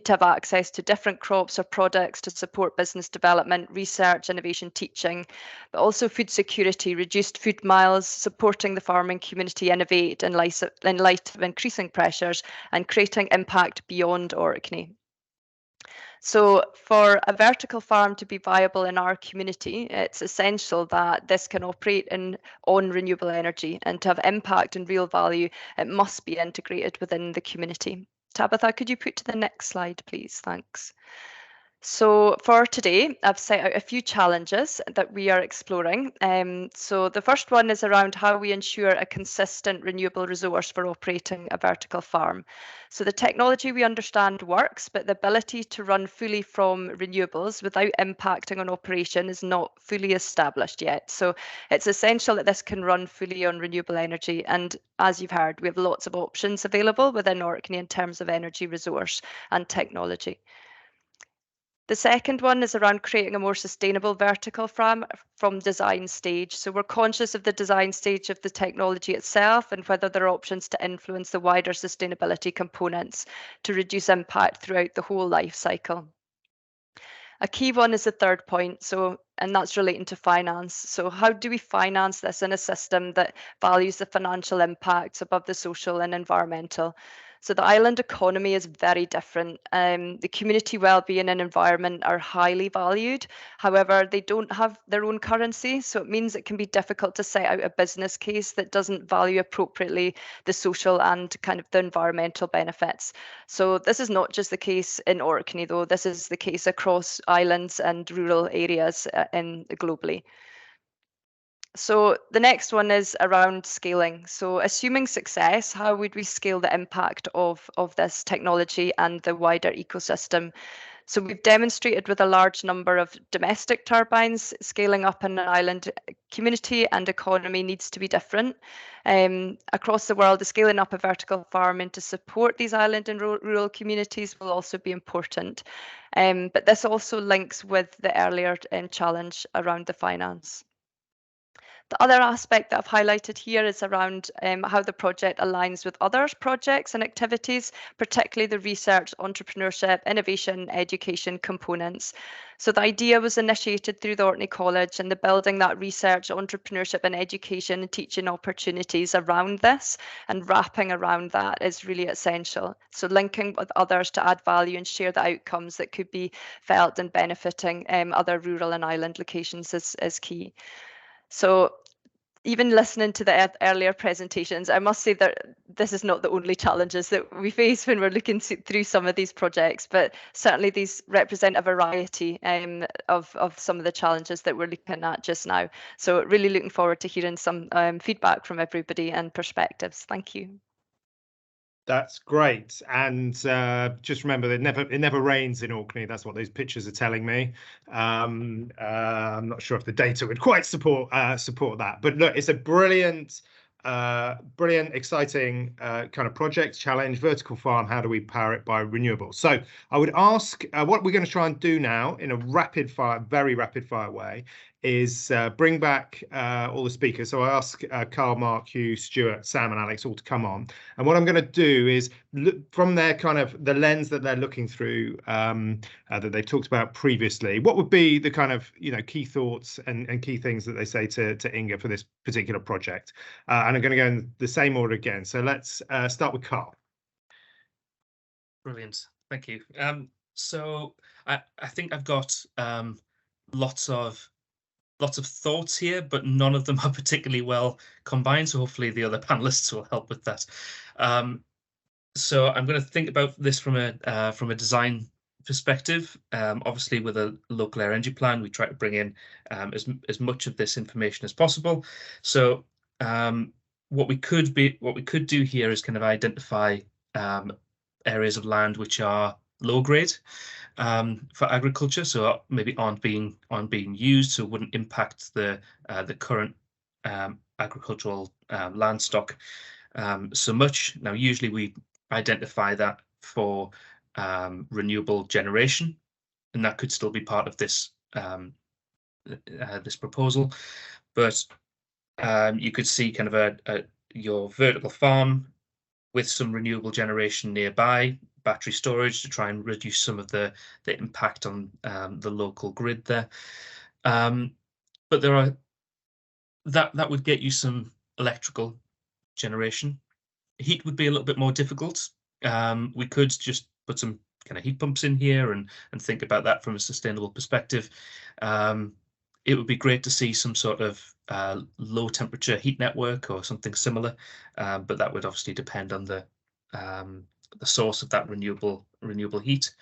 to have access to different crops or products to support business development, research, innovation, teaching, but also food security, reduced food miles, supporting the farming community innovate in light of increasing pressures and creating impact beyond Orkney. So for a vertical farm to be viable in our community, it's essential that this can operate on renewable energy, and to have impact and real value, it must be integrated within the community. Tabitha, could you put to the next slide, please? Thanks. So for today, I've set out a few challenges that we are exploring. So the first one is around how we ensure a consistent renewable resource for operating a vertical farm. So the technology we understand works, but the ability to run fully from renewables without impacting on operation is not fully established yet. So it's essential that this can run fully on renewable energy. And as you've heard, we have lots of options available within Orkney in terms of energy resource and technology. The second one is around creating a more sustainable vertical farm from design stage. So we're conscious of the design stage of the technology itself and whether there are options to influence the wider sustainability components to reduce impact throughout the whole life cycle. A key one is the third point, and that's relating to finance. So how do we finance this in a system that values the financial impacts above the social and environmental? So the island economy is very different. The community well-being and environment are highly valued. However, they don't have their own currency, so it means it can be difficult to set out a business case that doesn't value appropriately the social and kind of the environmental benefits. So this is not just the case in Orkney, though. This is the case across islands and rural areas globally. So the next one is around scaling. So assuming success, how would we scale the impact of this technology and the wider ecosystem? So we've demonstrated with a large number of domestic turbines, scaling up in an island community and economy needs to be different. Across the world, the scaling up a vertical farming to support these island and rural communities will also be important. But this also links with the earlier challenge around the finance. The other aspect that I've highlighted here is around how the project aligns with other projects and activities, particularly the research, entrepreneurship, innovation, education components. So the idea was initiated through the Orkney College and the building that research, entrepreneurship and education and teaching opportunities around this and wrapping around that is really essential. So linking with others to add value and share the outcomes that could be felt and benefiting other rural and island locations is key. So even listening to the earlier presentations, I must say that this is not the only challenges that we face when we're looking through some of these projects, but certainly these represent a variety of some of the challenges that we're looking at just now. So really looking forward to hearing some feedback from everybody and perspectives. Thank you. That's great, and just remember that it never rains in Orkney. That's what those pictures are telling me. I'm not sure if the data would quite support that, but look, it's a brilliant, exciting kind of project challenge. Vertical farm. How do we power it by renewables? So I would ask what we're going to try and do now in a very rapid fire way is bring back all the speakers. So I ask Karl, Mark, Hugh, Stuart, Sam and Alex all to come on. And what I'm going to do is look from their kind of the lens that they're looking through that they talked about previously. What would be the kind of key thoughts and key things that they say to Inga for this particular project? And I'm going to go in the same order again. So let's start with Karl. Brilliant. Thank you. So I think I've got lots of thoughts here, but none of them are particularly well combined. So hopefully the other panelists will help with that. So I'm going to think about this from a design perspective. Obviously, with a local air energy plan, we try to bring in as much of this information as possible. So what we could do here is kind of identify areas of land which are low grade for agriculture, so maybe aren't being used, so wouldn't impact the current agricultural land stock so much. Now, usually we identify that for renewable generation, and that could still be part of this this proposal. But you could see kind of your vertical farm with some renewable generation nearby, battery storage to try and reduce some of the impact on the local grid there. But there are that would get you some electrical generation. Heat would be a little bit more difficult. We could just put some kind of heat pumps in here and think about that from a sustainable perspective. It would be great to see some sort of low temperature heat network or something similar, but that would obviously depend on the source of that renewable heat.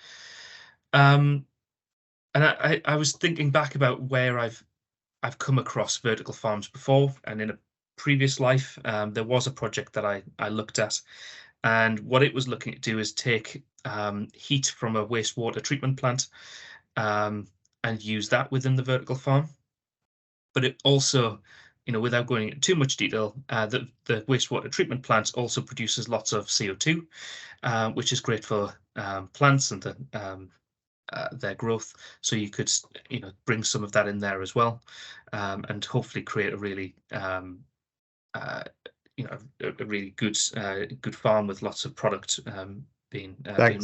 And I was thinking back about where I've come across vertical farms before, and in a previous life, there was a project that I looked at, and what it was looking to do is take heat from a wastewater treatment plant and use that within the vertical farm. But it also, without going into too much detail, the wastewater treatment plant also produces lots of CO2, which is great for plants and their growth. So you could, bring some of that in there as well, and hopefully create a really, a really good farm with lots of product being made.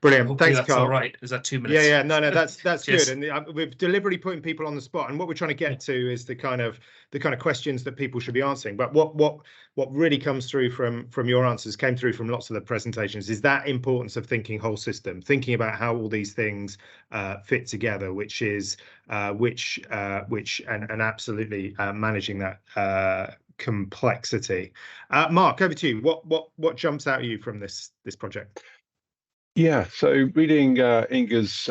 Brilliant. Thanks, that's Karl. all right. Is that 2 minutes? Yeah, no, that's Cheers. good. And we're deliberately putting people on the spot. And what we're trying to get to is the kind of questions that people should be answering. But what really comes through from your answers, came through from lots of the presentations, is that importance of thinking whole system, thinking about how all these things fit together, which absolutely managing that complexity. Mark, over to you. What jumps out at you from this project? Yeah, so reading Inga's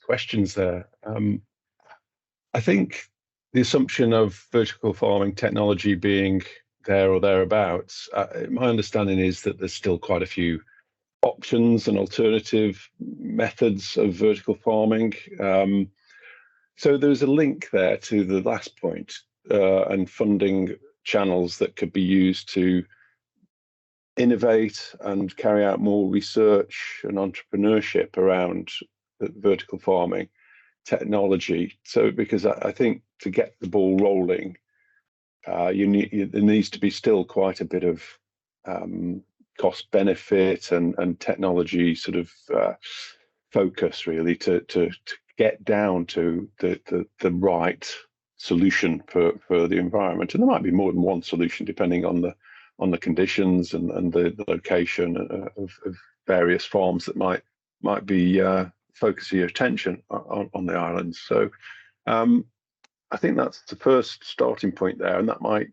questions there, I think the assumption of vertical farming technology being there or thereabouts, my understanding is that there's still quite a few options and alternative methods of vertical farming. So there's a link there to the last point and funding channels that could be used to innovate and carry out more research and entrepreneurship around vertical farming technology. So, because I think to get the ball rolling, there needs to be still quite a bit of cost benefit and technology sort of focus, really, to get down to the right solution for the environment. And there might be more than one solution depending on the conditions and the location of various farms that might be focusing your attention on the islands. So I think that's the first starting point there, and that might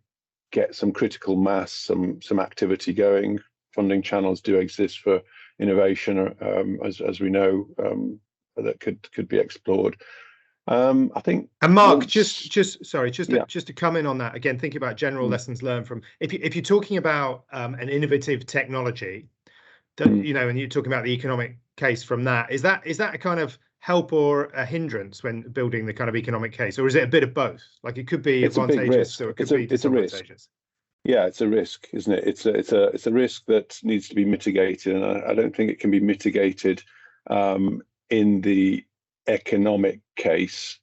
get some critical mass, some activity going. Funding channels do exist for innovation, as we know, that could be explored. I think, and Mark, just to come in on that again, thinking about general lessons learned from, if you're talking about an innovative technology, that and you're talking about the economic case from that, is that a kind of help or a hindrance when building the kind of economic case, or is it a bit of both? Like, it could be advantageous, or it could be disadvantageous. Yeah, it's a risk, isn't it? It's a risk that needs to be mitigated, and I don't think it can be mitigated in the economic case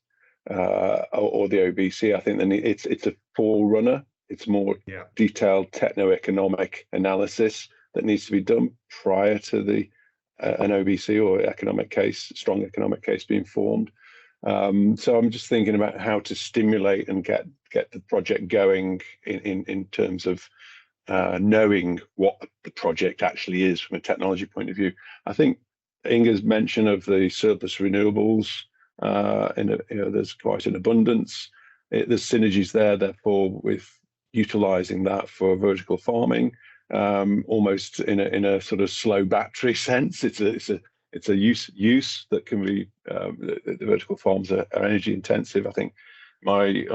or the OBC. I think it's a forerunner. It's more detailed techno-economic analysis that needs to be done prior to an OBC or strong economic case being formed. So I'm just thinking about how to stimulate and get the project going in terms of knowing what the project actually is from a technology point of view. I think Inga's mention of the surplus renewables, there's quite an abundance. There's synergies there, therefore, with utilising that for vertical farming, almost in a sort of slow battery sense. It's a use that can be. The vertical farms are energy intensive. I think my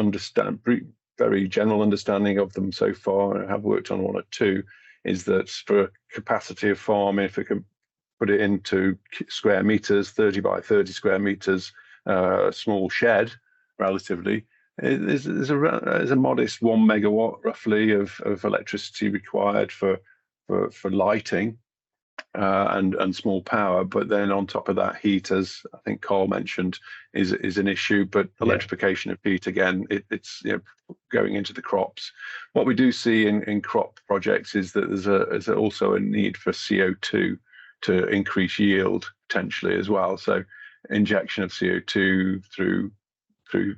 very general understanding of them so far, and I have worked on one or two, is that for capacity of farm, if we can put it into square meters, 30 by 30 square meters, small shed, relatively, there's a modest 1 megawatt roughly of electricity required for lighting and small power. But then on top of that, heat, as I think Karl mentioned, is an issue. But electrification of heat, again, it's going into the crops. What we do see in crop projects is that there's also a need for CO2 to increase yield potentially as well. So injection of CO2 through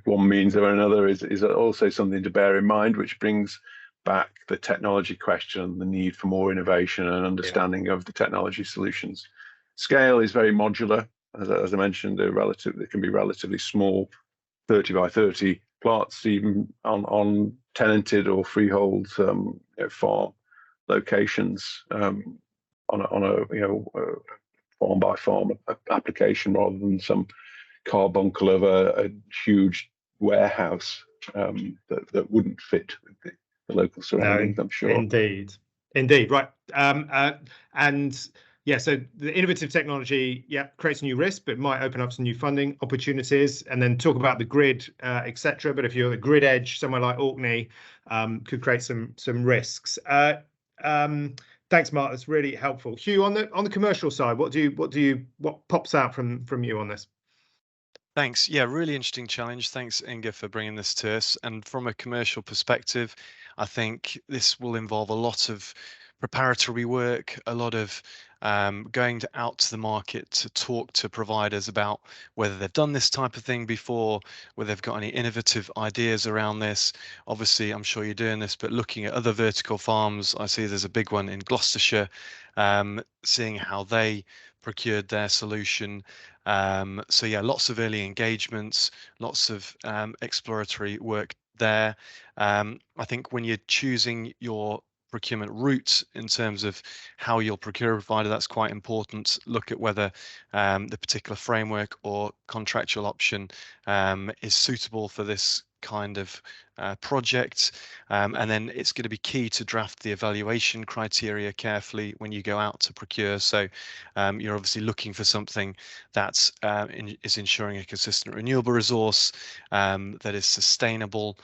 one means or another is also something to bear in mind, which brings back the technology question, the need for more innovation and understanding of the technology solutions. Scale is very modular, as I mentioned. They can be relatively small, 30 by 30 plots, even on tenanted or freehold farm locations, on a farm by farm application, rather than some carbuncle of a huge warehouse that wouldn't fit with the local surroundings, I'm sure. Indeed, right. And yeah, so the innovative technology, creates new risk, but might open up some new funding opportunities. And then talk about the grid, etc. But if you're the grid edge, somewhere like Orkney, could create some risks. Thanks, Mark. That's really helpful. Hugh, on the commercial side, what pops out from you on this? Thanks. Yeah, really interesting challenge. Thanks, Inga, for bringing this to us. And from a commercial perspective, I think this will involve a lot of preparatory work, a lot of going out to the market to talk to providers about whether they've done this type of thing before, whether they've got any innovative ideas around this. Obviously, I'm sure you're doing this, but looking at other vertical farms, I see there's a big one in Gloucestershire, seeing how they procured their solution. So yeah, lots of early engagements, lots of exploratory work there. I think when you're choosing your procurement route in terms of how you'll procure a provider, that's quite important. Look at whether the particular framework or contractual option is suitable for this kind of project, and then it's going to be key to draft the evaluation criteria carefully when you go out to procure. So you're obviously looking for something that's is ensuring a consistent renewable resource that is sustainable.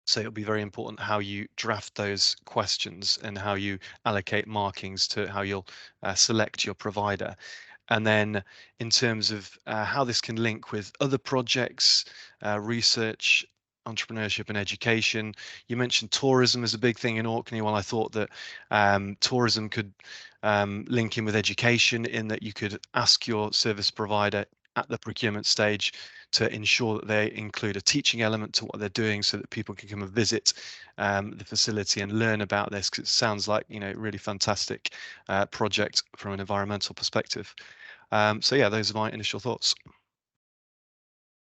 So it'll be very important how you draft those questions and how you allocate markings to how you'll select your provider. And then in terms of how this can link with other projects, research, entrepreneurship and education. You mentioned tourism as a big thing in Orkney. Well, I thought that tourism could link in with education, in that you could ask your service provider at the procurement stage to ensure that they include a teaching element to what they're doing, so that people can come and visit the facility and learn about this, because it sounds like, you know, a really fantastic project from an environmental perspective. So yeah, those are my initial thoughts.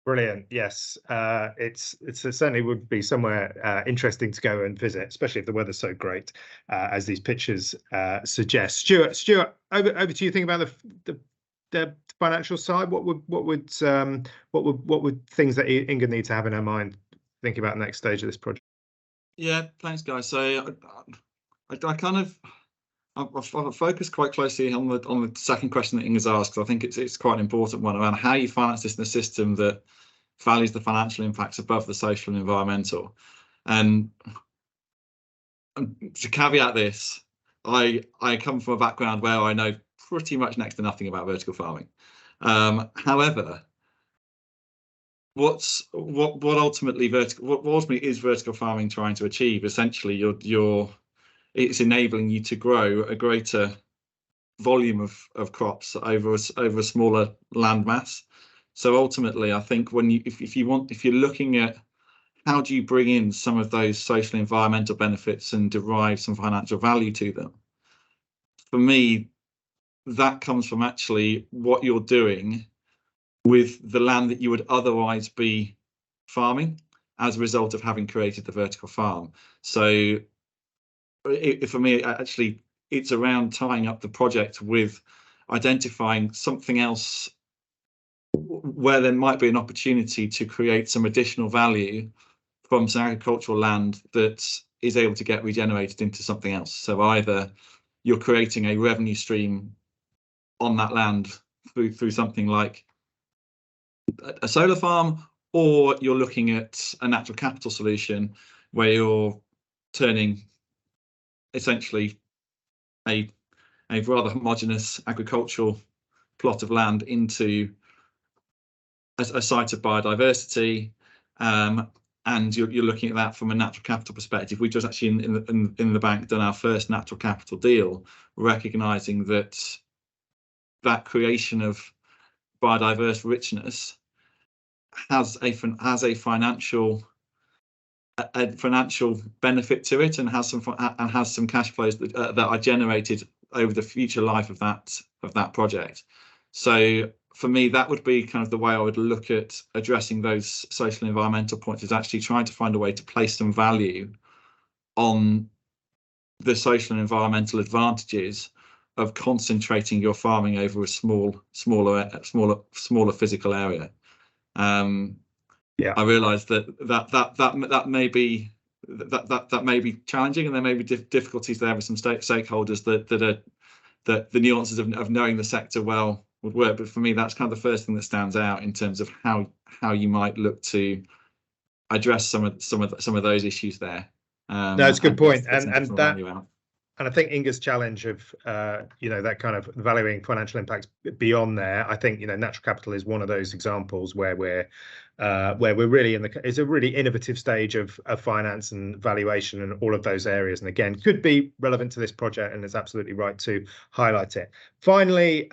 Brilliant. Yes, it certainly would be somewhere interesting to go and visit, especially if the weather's so great, as these pictures suggest. Stuart, over to you. Think about the financial side. What would things that Inga need to have in her mind thinking about the next stage of this project? Yeah, thanks, guys. So I'll focus quite closely on the second question that Inga's asked, because I think it's quite an important one around how you finance this in a system that values the financial impacts above the social and environmental. And to caveat this, I come from a background where I know pretty much next to nothing about vertical farming. However, what ultimately is vertical farming trying to achieve? Essentially, it's enabling you to grow a greater volume of crops over a smaller land mass. So ultimately, I think if you're looking at how do you bring in some of those social and environmental benefits and derive some financial value to them, for me, that comes from actually what you're doing with the land that you would otherwise be farming as a result of having created the vertical farm. So for me, actually, it's around tying up the project with identifying something else where there might be an opportunity to create some additional value from some agricultural land that is able to get regenerated into something else. So either you're creating a revenue stream on that land through something like a solar farm, or you're looking at a natural capital solution where you're turning essentially a rather homogeneous agricultural plot of land into a site of biodiversity, and you're looking at that from a natural capital perspective. We've just actually in the bank done our first natural capital deal, recognizing that creation of biodiverse richness has a financial benefit to it, and has some cash flows that are generated over the future life of that project. So for me, that would be kind of the way I would look at addressing those social and environmental points, is actually trying to find a way to place some value on the social and environmental advantages concentrating your farming over a smaller physical area. I realise that may be challenging, and there may be difficulties there with some stakeholders that the nuances of knowing the sector well would work. But for me, that's kind of the first thing that stands out in terms of how you might look to address some of those issues there. No, it's a good point, and I think Inga's challenge of that kind of valuing financial impacts beyond there. I think natural capital is one of those examples where we're really it's a really innovative stage of finance and valuation and all of those areas, and again could be relevant to this project, and it's absolutely right to highlight it. Finally,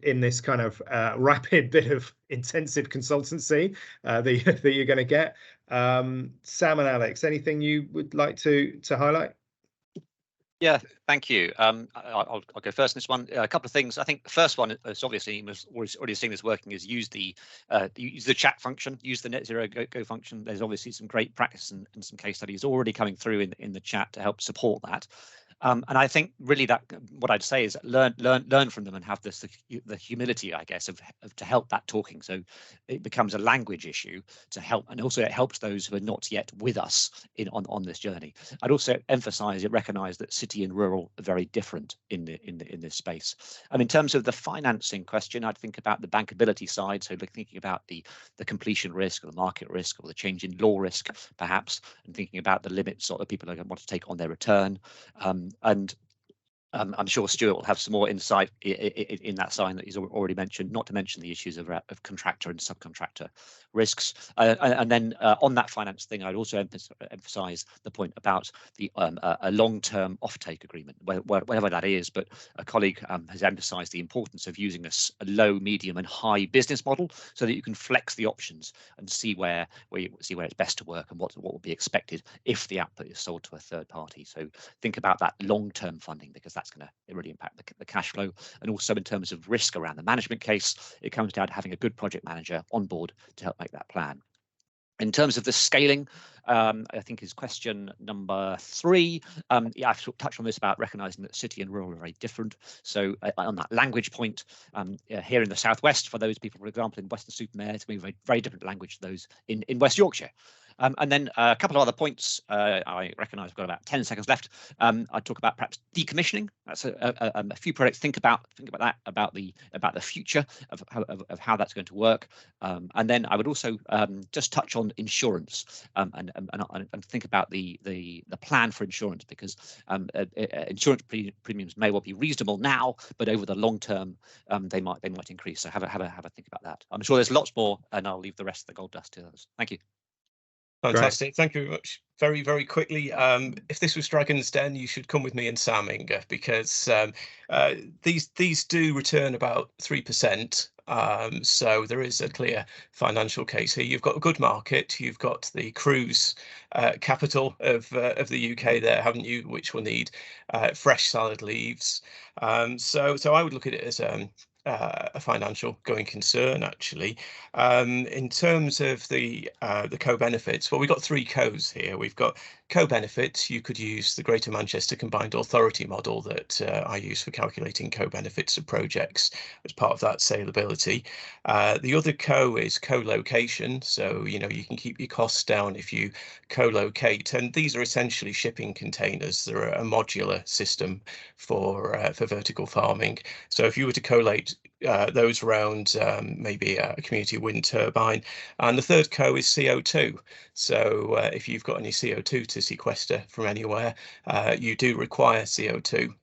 in this kind of rapid bit of intensive consultancy that you're going to get, Sam and Alex, anything you would like to highlight? Yeah, thank you. I'll go first in this one. A couple of things. I think the first one is obviously already seeing this working is use the chat function, use the Net Zero Go function. There's obviously some great practice and some case studies already coming through in the chat to help support that. And I think really that what I'd say is learn from them and have the humility, I guess, of to help that talking. So it becomes a language issue to help, and also it helps those who are not yet with us on this journey. I'd also recognise that city and rural are very different in this space. And in terms of the financing question, I'd think about the bankability side. So thinking about the completion risk or the market risk or the change in law risk, perhaps, and thinking about the limits that people are going to want to take on their return. And I'm sure Stuart will have some more insight in that sign that he's already mentioned, not to mention the issues of contractor and subcontractor risks. And then on that finance thing, I'd also emphasise the point about a long-term offtake agreement, whatever that is. But a colleague has emphasised the importance of using a low, medium and high business model so that you can flex the options and see where it's best to work and what will be expected if the output is sold to a third party. So think about that long-term funding, because that's going to really impact the cash flow. And also in terms of risk around the management case, it comes down to having a good project manager on board to help make that plan. In terms of the scaling, I think is question number 3. Yeah, I've touched on this about recognising that city and rural are very different. So on that language point, here in the southwest, for those people, for example, in Western-super-Mare, it's going to be a very, very different language to those in West Yorkshire. And then a couple of other points. I recognise I've got about 10 seconds left. I'd talk about perhaps decommissioning. That's a few projects. Think about that, about the future of how that's going to work. And then I would also just touch on insurance and think about the plan for insurance, because insurance premiums may well be reasonable now, but over the long term they might increase. So have a think about that. I'm sure there's lots more, and I'll leave the rest of the gold dust to others. Thank you. Fantastic. Right. Thank you very much. Very, very quickly, if this was Dragon's Den, you should come with me and Sam, Inga, because these do return about 3%. So there is a clear financial case here. You've got a good market. You've got the cruise capital of the UK there, haven't you? Which will need fresh salad leaves. So I would look at it as a financial going concern, actually. In terms of the co-benefits, well, we've got 3 co's here. We've got co-benefits. You could use the Greater Manchester Combined Authority model that I use for calculating co-benefits of projects as part of that saleability. The other co is co-location. So, you can keep your costs down if you co-locate. And these are essentially shipping containers. They're a modular system for vertical farming. So if you were to collate those around maybe a community wind turbine. And the third co is CO2. So if you've got any CO2 to sequester from anywhere, you do require CO2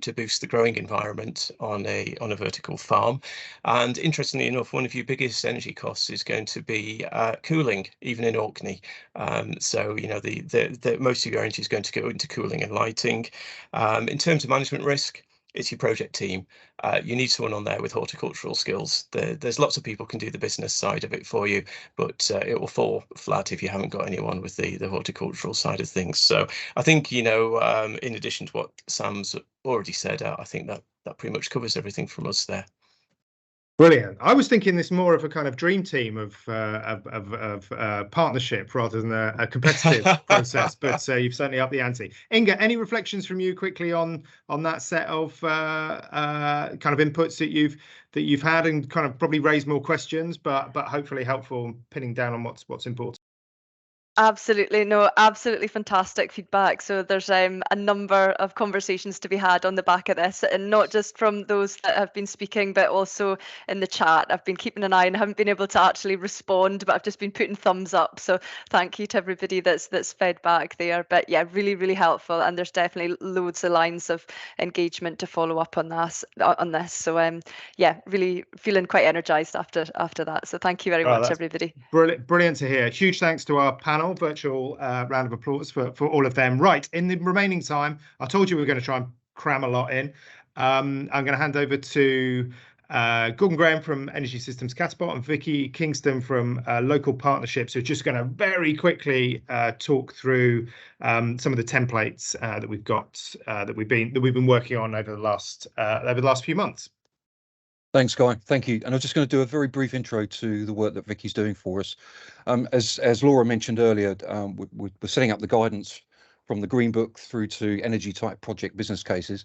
to boost the growing environment on a vertical farm. And interestingly enough, one of your biggest energy costs is going to be cooling, even in Orkney. So the most of your energy is going to go into cooling and lighting. In terms of management risk, it's your project team. You need someone on there with horticultural skills. There's lots of people can do the business side of it for you, but it will fall flat if you haven't got anyone with the horticultural side of things. So I think, in addition to what Sam's already said, I think that pretty much covers everything from us there. Brilliant. I was thinking this more of a kind of dream team of partnership rather than a competitive process, but you've certainly upped the ante. Inga, any reflections from you quickly on that set of kind of inputs that you've had, and kind of probably raised more questions, but hopefully helpful pinning down on what's important? Absolutely, no, absolutely fantastic feedback. So there's a number of conversations to be had on the back of this, and not just from those that have been speaking, but also in the chat. I've been keeping an eye and haven't been able to actually respond, but I've just been putting thumbs up. So thank you to everybody that's fed back there. But yeah, really, really helpful. And there's definitely loads of lines of engagement to follow up on this. So yeah, really feeling quite energized after that. So thank you very much, everybody. Brilliant to hear. Huge thanks to our panel. Virtual round of applause for all of them. Right, in the remaining time, I told you we were going to try and cram a lot in. I'm going to hand over to Gordon Graham from Energy Systems Catapult and Vicky Kingston from Local Partnerships, who are just going to very quickly talk through some of the templates that we've got that we've been working on over the last few months. Thanks, Guy. Thank you. And I'm just going to do a very brief intro to the work that Vicky's doing for us. As Laura mentioned earlier, we're setting up the guidance from the Green Book through to energy type project business cases.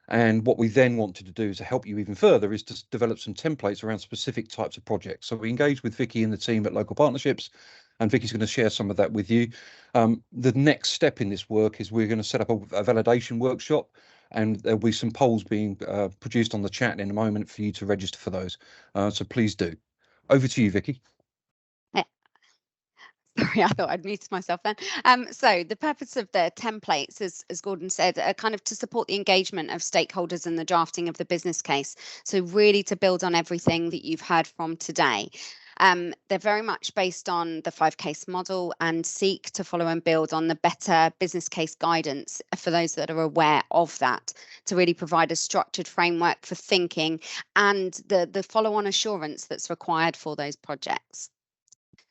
And what we then wanted to do to help you even further is to develop some templates around specific types of projects. So we engaged with Vicky and the team at Local Partnerships, and Vicky's going to share some of that with you. The next step in this work is we're going to set up a validation workshop, and there'll be some polls being produced on the chat in a moment for you to register for those. So please do. Over to you, Vicky. Sorry, I thought I'd muted myself then. So the purpose of the templates, as Gordon said, are kind of to support the engagement of stakeholders in the drafting of the business case. So really to build on everything that you've heard from today. They're very much based on the 5-case model and seek to follow and build on the better business case guidance for those that are aware of that, to really provide a structured framework for thinking and the follow-on assurance that's required for those projects.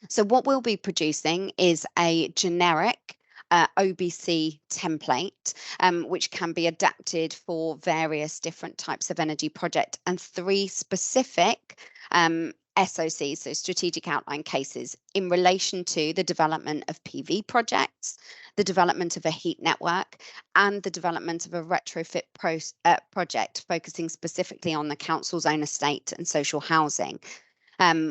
So what we'll be producing is a generic OBC template, which can be adapted for various different types of energy project, and 3 specific SOCs, so strategic outline cases, in relation to the development of PV projects, the development of a heat network, and the development of a retrofit project focusing specifically on the council's own estate and social housing,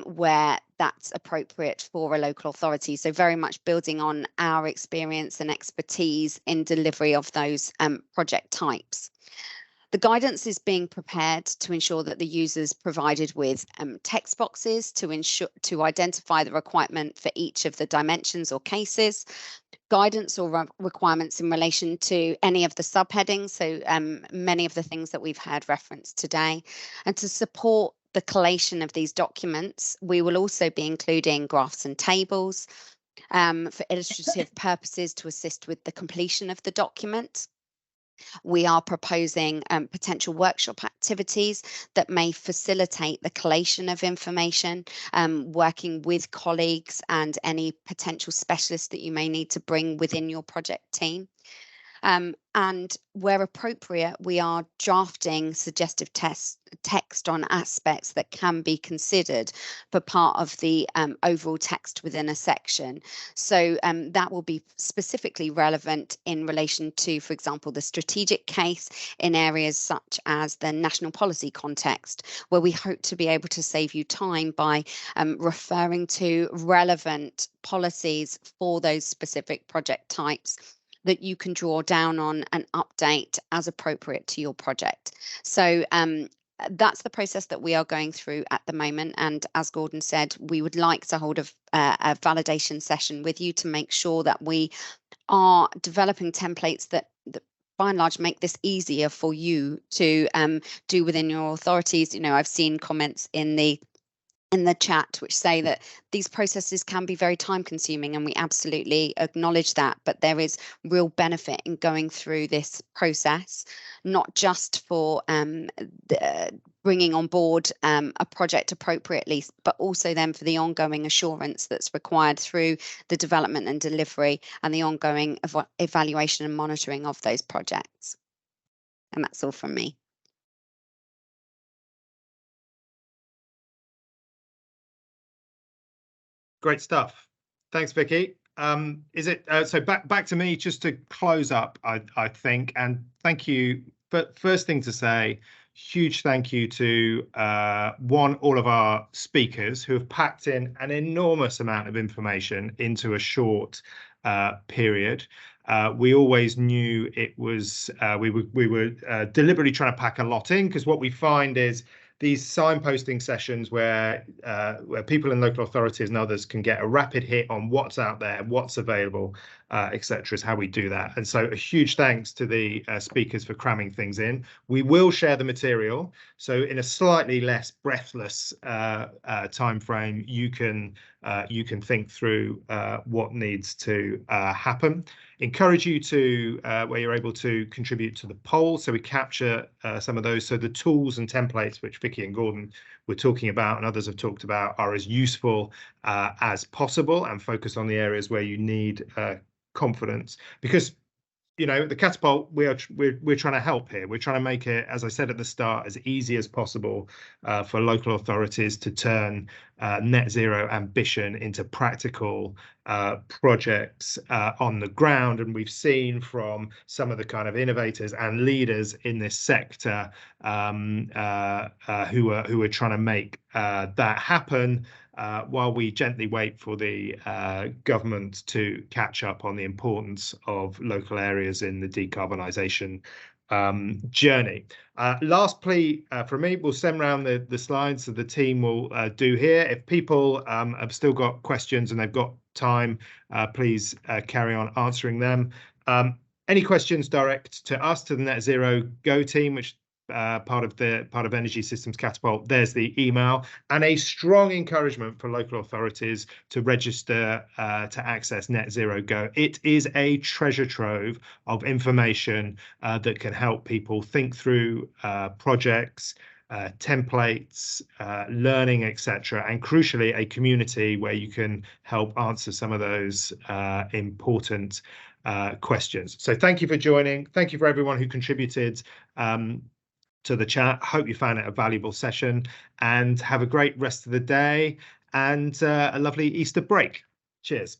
where that's appropriate for a local authority. So very much building on our experience and expertise in delivery of those project types. The guidance is being prepared to ensure that the user's provided with text boxes to identify the requirement for each of the dimensions or cases, guidance or requirements in relation to any of the subheadings, so many of the things that we've heard referenced today. And to support the collation of these documents, we will also be including graphs and tables for illustrative purposes to assist with the completion of the document. We are proposing potential workshop activities that may facilitate the collation of information, working with colleagues and any potential specialists that you may need to bring within your project team. And where appropriate, we are drafting suggestive text on aspects that can be considered for part of the overall text within a section. So that will be specifically relevant in relation to, for example, the strategic case in areas such as the national policy context, where we hope to be able to save you time by referring to relevant policies for those specific project types that you can draw down on and update as appropriate to your project. So that's the process that we are going through at the moment. And as Gordon said, we would like to hold a validation session with you to make sure that we are developing templates that by and large make this easier for you to do within your authorities. You know, I've seen comments in the chat which say that these processes can be very time consuming, and we absolutely acknowledge that, but there is real benefit in going through this process, not just for bringing on board a project appropriately, but also then for the ongoing assurance that's required through the development and delivery and the ongoing evaluation and monitoring of those projects. And that's all from me. Great stuff. Thanks, Vicky. Is it so back to me just to close up, I think, and thank you. But first thing to say, huge thank you to all of our speakers who have packed in an enormous amount of information into a short period. We always knew it was we were deliberately trying to pack a lot in, because what we find is these signposting sessions where people in local authorities and others can get a rapid hit on what's out there, what's available, etc. is how we do that. And so a huge thanks to the speakers for cramming things in. We will share the material, so in a slightly less breathless time frame, you can think through what needs to happen. Encourage you to where you're able to contribute to the poll, so we capture some of those, so the tools and templates which Vicky and Gordon were talking about and others have talked about are as useful as possible, and focus on the areas where you need confidence, because the Catapult, we're trying to help here. We're trying to make it, as I said at the start, as easy as possible for local authorities to turn net zero ambition into practical projects on the ground. And we've seen from some of the kind of innovators and leaders in this sector who are trying to make that happen, while we gently wait for the government to catch up on the importance of local areas in the decarbonisation journey. Last plea from me, we'll send around the slides that the team will do here. If people have still got questions and they've got time, please carry on answering them. Any questions, direct to us, to the Net Zero Go team, which part of Energy Systems Catapult. There's the email, and a strong encouragement for local authorities to register to access Net Zero Go. It is a treasure trove of information that can help people think through projects, templates, learning, etc., and crucially a community where you can help answer some of those important questions. So thank you for joining. Thank you for everyone who contributed to the chat. Hope you found it a valuable session, and have a great rest of the day and a lovely Easter break. Cheers.